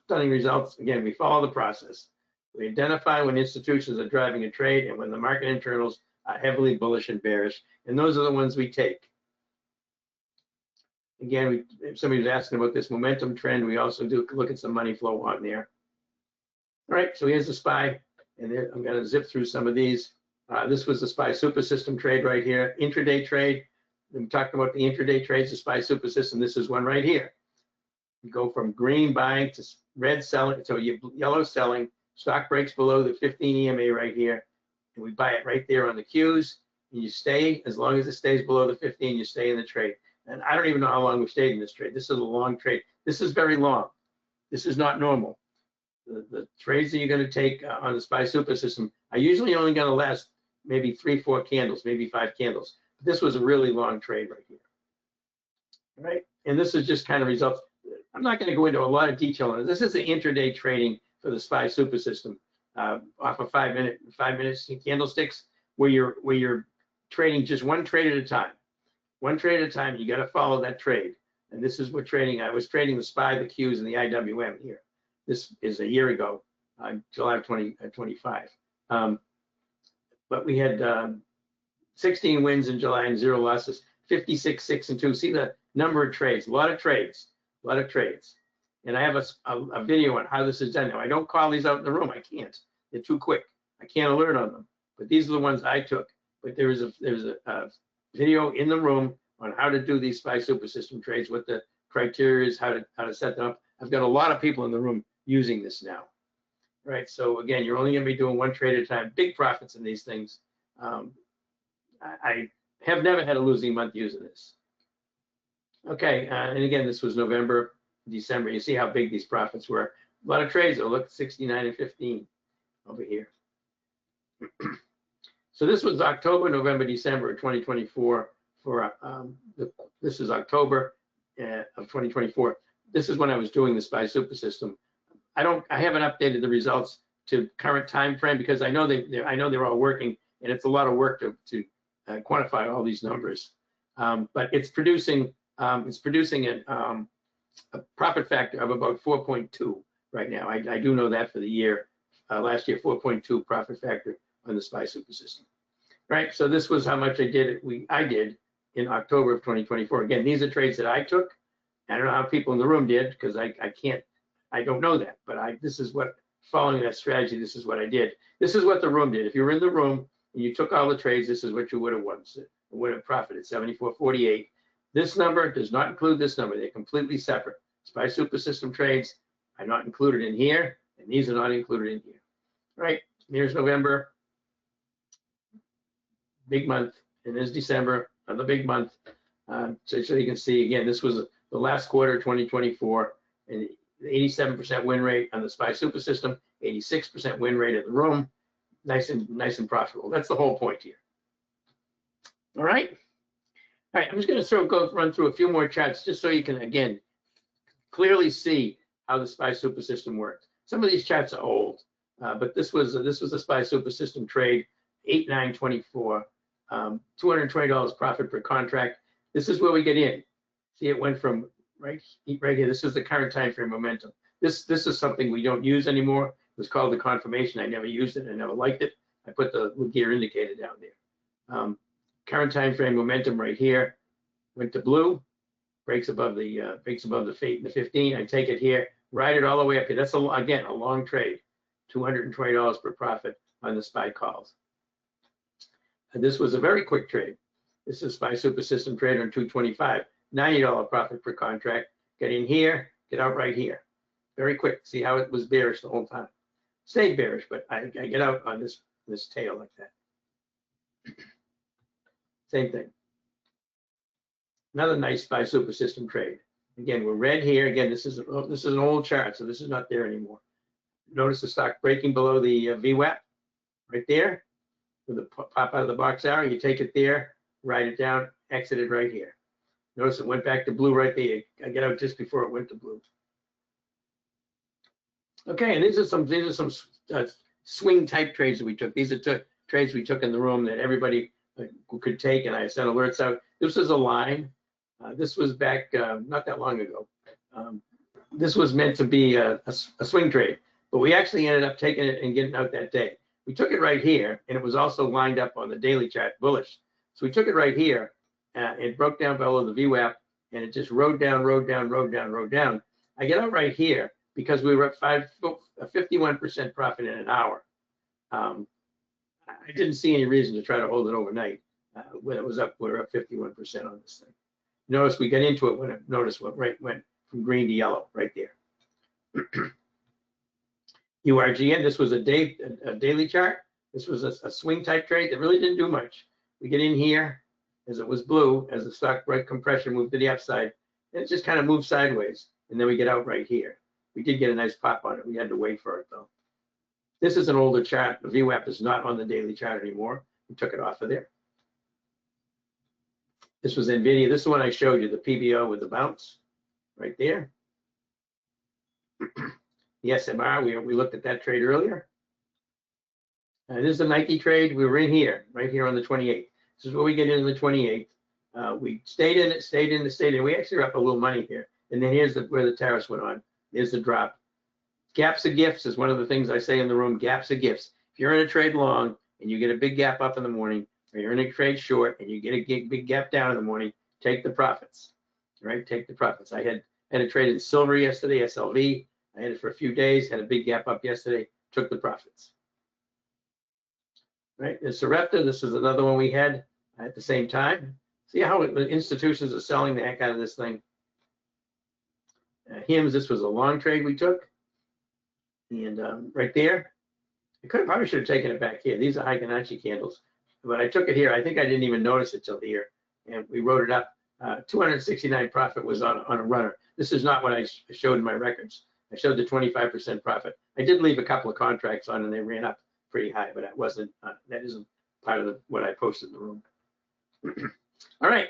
stunning results? Again, we follow the process. We identify when institutions are driving a trade and when the market internals are heavily bullish and bearish, and those are the ones we take. Again, if somebody was asking about this momentum trend, we also do look at some money flow on there. All right, so here's the SPY, and there, I'm going to zip through some of these. This was the SPY super system trade right here, intraday trade. We talked about the intraday trades, the SPY super system. This is one right here. You go from green buying to red selling, so yellow selling. Stock breaks below the 15 EMA right here, and we buy it right there on the Qs. And you stay, as long as it stays below the 15, you stay in the trade. And I don't even know how long we stayed in this trade. This is a long trade. This is very long. This is not normal. The trades that you're going to take on the SPY super system are usually only going to last maybe 3-4 candles, maybe 5 candles. This was a really long trade right here. All right, and this is just kind of results. I'm not going to go into a lot of detail on it. This is the intraday trading for the SPY super system off of 5 minute candlesticks, where you're trading just one trade at a time. One trade at a time. You got to follow that trade. And this is what trading. I was trading the SPY, the Qs, and the IWM here. This is a year ago, July of 2025. But we had 16 wins in July and 0 losses. 56, 6, and 2. See the number of trades. A lot of trades. A lot of trades. And I have a video on how this is done. Now, I don't call these out in the room. I can't. They're too quick. I can't alert on them. But these are the ones I took. But there's a video in the room on how to do these SPY super system trades, what the criteria is, how to set them up. I've got a lot of people in the room using this now. Right. So again, you're only going to be doing one trade at a time. Big profits in these things. I have never had a losing month using this. Okay, and again, this was November, December. You see how big these profits were. A lot of trades. Oh, look, 69 and 15 over here. So this was October, November, December of 2024. This is October of 2024. This is when I was doing the SPY super system. I haven't updated the results to current time frame because I know they're all working, and it's a lot of work to quantify all these numbers. But it's producing a profit factor of about 4.2 right now. I do know that for the year. Last year, 4.2 profit factor on the SPY super system. Right. So this was how much I did in October of 2024. Again, these are trades that I took. I don't know how people in the room did because I don't know that. But this is what, following that strategy, this is what I did. This is what the room did. If you were in the room and you took all the trades, this is what you would have won. So would have profited 74.48. This number does not include this number. They're completely separate. SPY super system trades are not included in here, and these are not included in here. Right? Here's November, big month, and there's December, another big month. So you can see again, this was the last quarter, 2024, and 87% win rate on the SPY super system, 86% win rate in the room. Nice and profitable. That's the whole point here. All right. All right, I'm just going to run through a few more charts just so you can, again, clearly see how the SPY super system works. Some of these charts are old, but this was a SPY super system trade, 8/9/24, $220 profit per contract. This is where we get in. See, it went from right here. This is the current time frame momentum. This is something we don't use anymore. It was called the confirmation. I never used it. I never liked it. I put the gear indicator down there. Current time frame momentum right here went to blue, breaks above the 15. I take it here, ride it all the way up here. That's again a long trade, $220 per profit on the SPY calls. And this was a very quick trade. This is SPY super system trade on 225, $90 profit per contract. Get in here, get out right here. Very quick. See how it was bearish the whole time. Stayed bearish, but I get out on this tail like that. Same thing. Another nice SPY super system trade. Again, we're red here. Again, this is an old chart, so this is not there anymore. Notice the stock breaking below the VWAP right there with the pop out of the box arrow. You take it there, write it down, exit it right here. Notice it went back to blue right there. I get out just before it went to blue. Okay, and these are some swing type trades that we took. These are trades we took in the room that everybody could take, and I sent alerts out. This was a line. This was back not that long ago. This was meant to be a swing trade, but we actually ended up taking it and getting out that day. We took it right here, and it was also lined up on the daily chart bullish. So we took it right here. It broke down below the VWAP, and it just rode down, rode down, rode down, rode down. I get out right here because we were at 51% profit in an hour. I didn't see any reason to try to hold it overnight. When it was up, we were up 51% on this thing. Notice we got into it when it went from green to yellow right there. URGN, this was a daily chart. This was a swing type trade that really didn't do much. We get in here as it was blue, as the stock right compression moved to the upside, and it just kind of moved sideways. And then we get out right here. We did get a nice pop on it. We had to wait for it though. This is an older chart. The VWAP is not on the daily chart anymore. We took it off of there. This was NVIDIA. This is the one I showed you, the PBO with the bounce right there. The SMR, we looked at that trade earlier. This is the Nike trade. We were in here, right here on the 28th. This is where we get into the 28th. We stayed in it, stayed in it, stayed in it. We actually are up a little money here. And then here's where the tariffs went on. There's the drop. Gaps of gifts is one of the things I say in the room, gaps of gifts. If you're in a trade long and you get a big gap up in the morning, or you're in a trade short and you get a big gap down in the morning, take the profits, right? Take the profits. I had a trade in silver yesterday, SLV. I had it for a few days, had a big gap up yesterday, took the profits. Right, and Sarepta, this is another one we had at the same time. See how the institutions are selling the heck out of this thing. HIMS, this was a long trade we took. And right there, I probably should have taken it back here. These are Heiken-Ashi candles. But I took it here. I think I didn't even notice it till here. And we wrote it up. 269 profit was on a runner. This is not what I showed in my records. I showed the 25% profit. I did leave a couple of contracts on and they ran up pretty high, but that isn't part of what I posted in the room. All right,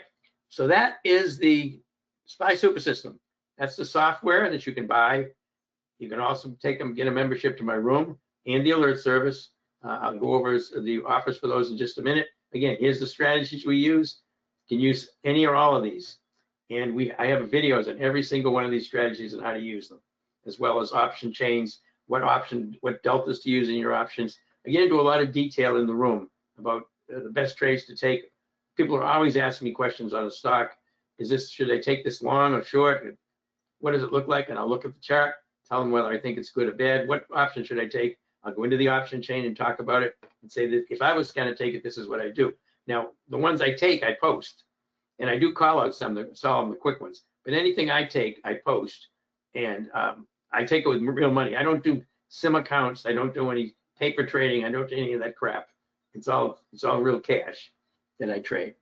so that is the SPY Super System. That's the software that you can buy. You can also get a membership to my room and the alert service. I'll go over the offers for those in just a minute. Again, here's the strategies we use. You can use any or all of these. And I have videos on every single one of these strategies and how to use them, as well as option chains, what deltas to use in your options. I get into a lot of detail in the room about the best trades to take. People are always asking me questions on a stock. Should I take this long or short? What does it look like? And I'll look at the chart, tell them whether I think it's good or bad. What option should I take? I'll go into the option chain and talk about it and say that if I was going to take it, this is what I do. Now, the ones I take, I post. And I do call out some the quick ones. But anything I take, I post. And I take it with real money. I don't do sim accounts. I don't do any paper trading. I don't do any of that crap. It's all real cash that I trade.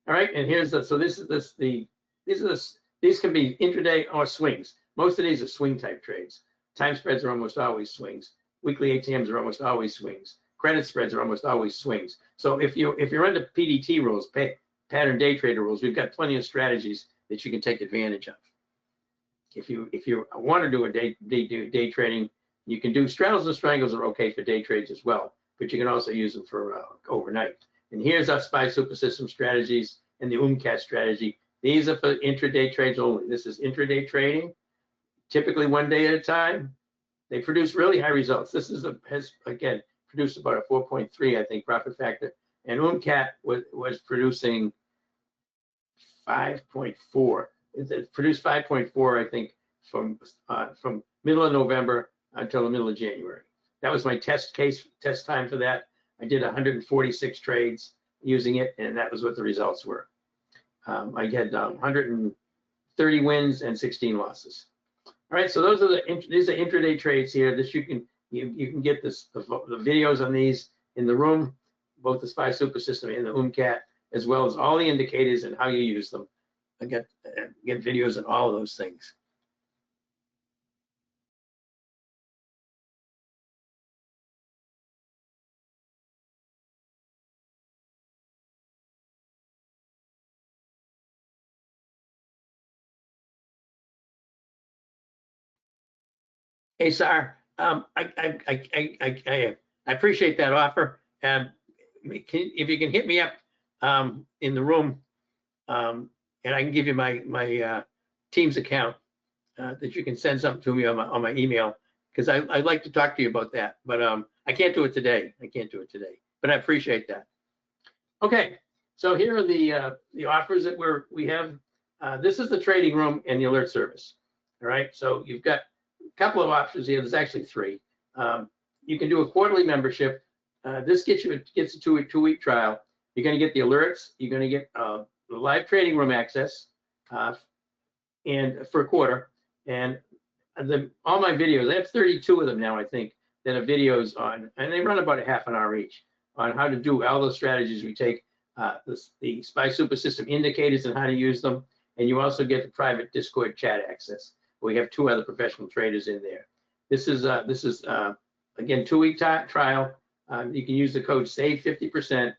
All right, and here's these can be intraday or swings. Most of these are swing type trades. Time spreads are almost always swings. Weekly ATMs are almost always swings. Credit spreads are almost always swings. So if you're under PDT rules, pattern day trader rules, we've got plenty of strategies that you can take advantage of. If you want to do a day trading, you can do straddles and strangles are okay for day trades as well, but you can also use them for overnight. And here's our SPY Super System strategies and the UMCAT strategy. These are for intraday trades only. This is intraday trading, typically 1 day at a time. They produce really high results. This has again produced about a 4.3, I think, profit factor. And UMCAT was producing 5.4. It produced 5.4, I think, from middle of November until the middle of January. That was my test time for that. I did 146 trades using it, and that was what the results were. I had 130 wins and 16 losses. All right, so these are intraday trades here. This you can get the videos on these in the room, both the SPY Super System and the UMCAT, as well as all the indicators and how you use them. I get videos on all of those things. Hey, Sar, I appreciate that offer. If you can hit me up in the room, and I can give you my Teams account that you can send something to me on my email, because I'd like to talk to you about that. But I can't do it today. But I appreciate that. Okay, so here are the offers that we have. This is the trading room and the alert service. All right, so you've got a couple of options here. There's actually three. You can do a quarterly membership. This gets a two-week trial. You're going to get the alerts. You're going to get the live trading room access, and for a quarter. And all my videos, I have 32 of them now, I think, that are videos on, and they run about a half an hour each, on how to do all those strategies we take, the SPY Super System indicators and how to use them. And you also get the private Discord chat access. We have 2 other professional traders in there. This is again, 2-week trial. You can use the code SAVE 50%.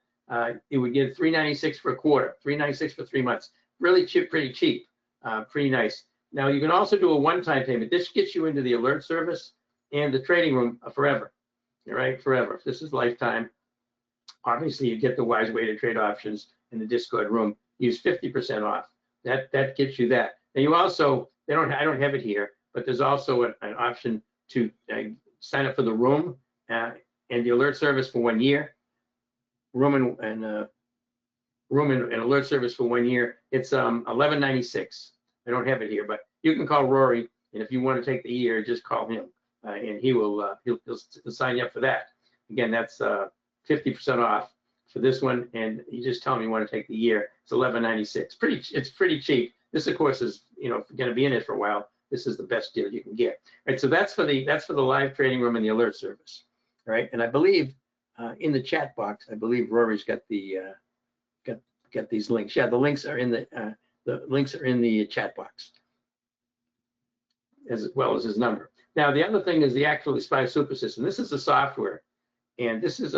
It would get $396 for a quarter, $396 for 3 months. Really cheap, pretty cheap, pretty nice. Now you can also do a one-time payment. This gets you into the alert service and the trading room forever. All right, forever. This is lifetime. Obviously, you get the Wise Way to Trade options in the Discord room. Use 50% off. That gets you that. And you also, I don't have it here, but there's also an option to sign up for the room and the alert service for 1 year. Room and alert service for 1 year. It's $11.96. I don't have it here, but you can call Rory, and if you want to take the year, just call him, and he'll sign you up for that. Again, that's 50% off for this one, and you just tell him you want to take the year. It's $11.96. It's pretty cheap. This, of course, is going to be in it for a while. This is the best deal you can get. All right, so that's for the live trading room and the alert service. All right, and I believe in the chat box, I believe Rory's got the got these links. Yeah, the links are in the chat box, as well as his number. Now, the other thing is the actual SPY Super System. This is the software, and this is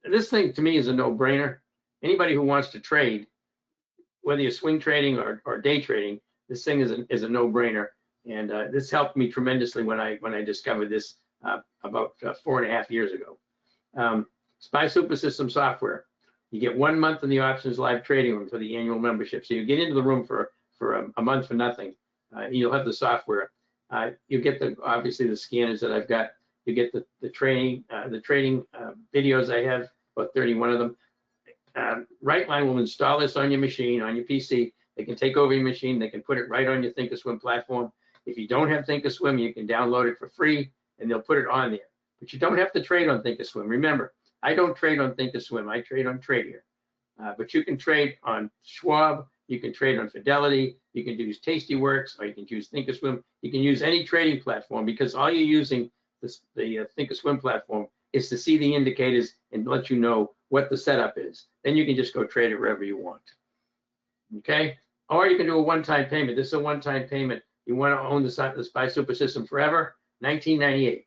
this thing to me is a no-brainer. Anybody who wants to trade, whether you're swing trading or day trading, this thing is a no-brainer. And this helped me tremendously when I discovered this about 4.5 years ago. SPY Super System software. You get 1 month in the options live trading room for the annual membership. So you get into the room for a month for nothing. You'll have the software. You get obviously the scanners that I've got. You get the trading videos I have, about 31 of them. Rightline will install this on your machine, on your PC. They can take over your machine. They can put it right on your Thinkorswim platform. If you don't have Thinkorswim, you can download it for free, and they'll put it on there. But you don't have to trade on Thinkorswim. Remember, I don't trade on Thinkorswim. I trade on Tradier. But you can trade on Schwab. You can trade on Fidelity. You can use Tastyworks, or you can use Thinkorswim. You can use any trading platform, because all you're using the Thinkorswim platform is to see the indicators and let you know what the setup is. Then you can just go trade it wherever you want. Okay? Or you can do a one-time payment. This is a one-time payment. You want to own the SPY Super System forever, $19.98,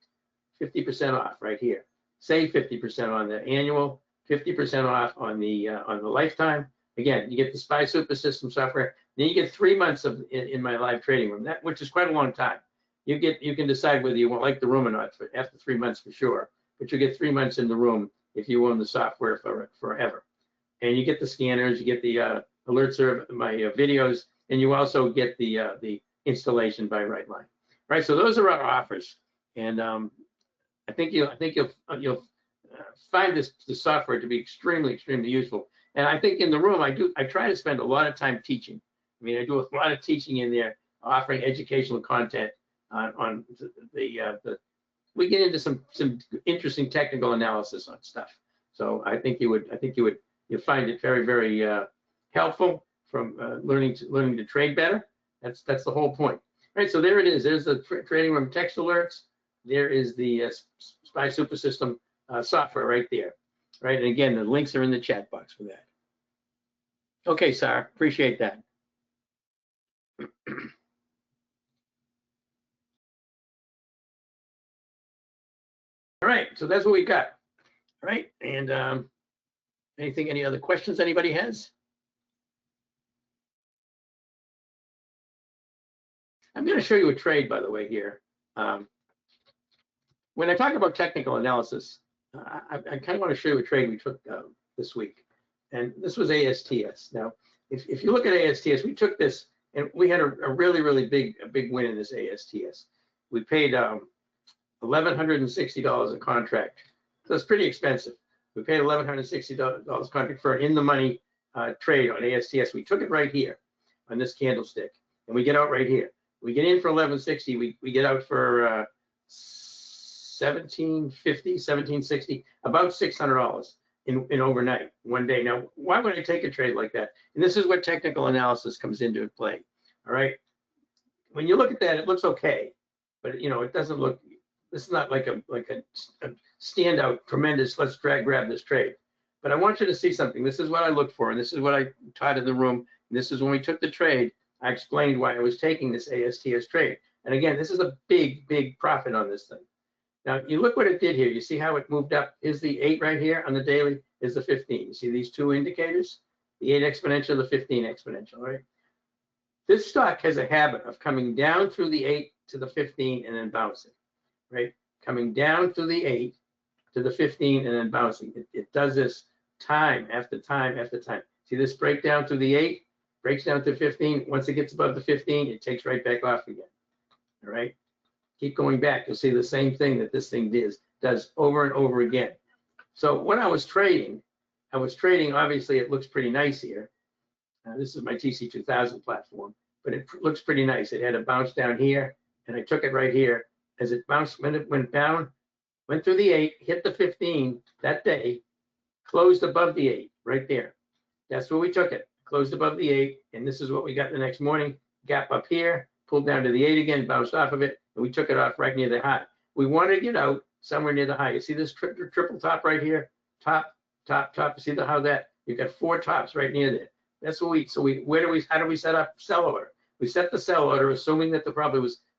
50% off right here. Save 50% on the annual, 50% off on the lifetime. Again, you get the SPY Super System software. Then you get 3 months in my live trading room, which is quite a long time. You can decide whether you like the room or not after 3 months for sure. But you get 3 months in the room if you own the software forever. And you get the scanners, you get the alert serve, my videos, and you also get the installation by Rightline. Right, so those are our offers, and I think you'll find the software to be extremely useful. And I think in the room I try to spend a lot of time teaching. I mean, I do a lot of teaching in there, offering educational content on we get into some interesting technical analysis on stuff. So I think you'll find it very helpful from learning to trade better. That's the whole point. All right, so there it is. There's the trading room text alerts. There is the SPY Super System software right there. Right, and again, the links are in the chat box for that. Okay, Sarah, appreciate that. All right, so that's what we got. All right, and any other questions anybody has? I'm going to show you a trade, by the way, here. When I talk about technical analysis, I kind of want to show you a trade we took this week. And this was ASTS. Now, if you look at ASTS, we took this and we had a really big win in this ASTS. We paid $1,160 a contract. So it's pretty expensive. We paid $1,160 contract for an in-the-money trade on ASTS. We took it right here on this candlestick, and we get out right here. We get in for $1,160. We get out for $1,750, $1,760, about $600 in overnight, one day. Now, why would I take a trade like that? And this is where technical analysis comes into play. All right. When you look at that, it looks okay, but you know, it doesn't look. This is not like a standout, tremendous. Let's grab this trade. But I want you to see something. This is what I looked for, and this is what I taught in the room. And this is when we took the trade. I explained why I was taking this ASTS trade. And again, this is a big profit on this thing. Now, you look what it did here. You see how it moved up? Is the 8 right here on the daily? Is the 15. You see these two indicators? The 8 exponential, the 15 exponential, right? This stock has a habit of coming down through the 8 to the 15 and then bouncing, right? Coming down through the 8 to the 15 and then bouncing. It does this time after time after time. See this breakdown through the 8, breaks down to 15. Once it gets above the 15, it takes right back off again, all right? Keep going back. You'll see the same thing that this thing does over and over again. So when I was trading, obviously it looks pretty nice here. This is my TC2000 platform, but it looks pretty nice. It had a bounce down here, and I took it right here. As it bounced, when it went down, went through the 8, hit the 15 that day, closed above the 8 right there. That's where we took it. Closed above the 8, and this is what we got the next morning. Gap up here, pulled down to the 8 again, bounced off of it, and we took it off right near the high. We want to get out somewhere near the high. You see this triple top right here? Top. You see how that? You've got 4 tops right near there. That's what how do we set up sell order? We set the sell order assuming that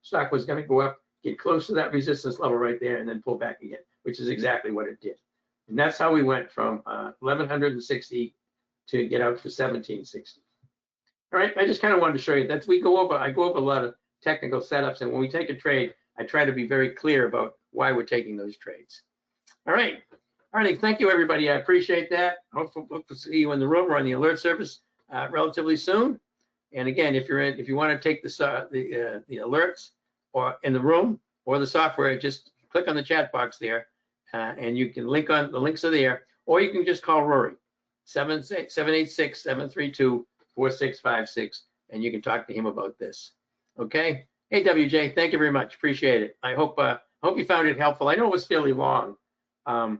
stock was going to go up, get close to that resistance level right there, and then pull back again, which is exactly what it did. And that's how we went from 1,160 to get out to 1,760. All right, I just kind of wanted to show you that I go over a lot of technical setups, and when we take a trade, I try to be very clear about why we're taking those trades. All right, thank you everybody. I appreciate that. Hope to see you in the room or on the alert service relatively soon. And again, if you want to take the alerts or in the room or the software, just click on the chat box there, and you can the links are there, or you can just call Rory, 786-732-4656, and you can talk to him about this. Okay. Hey WJ, thank you very much. Appreciate it. I hope you found it helpful. I know it was fairly long, but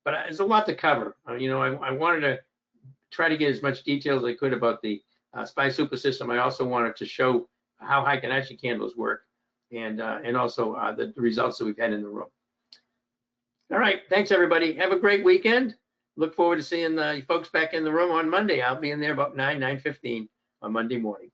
there's a lot to cover. You know, I wanted to try to get as much detail as I could about the SPY super system. I also wanted to show how Heiken-Ashi candles work, and also the results that we've had in the room. All right, thanks everybody. Have a great weekend. Look forward to seeing you folks back in the room on Monday. I'll be in there about 9:15 on Monday morning.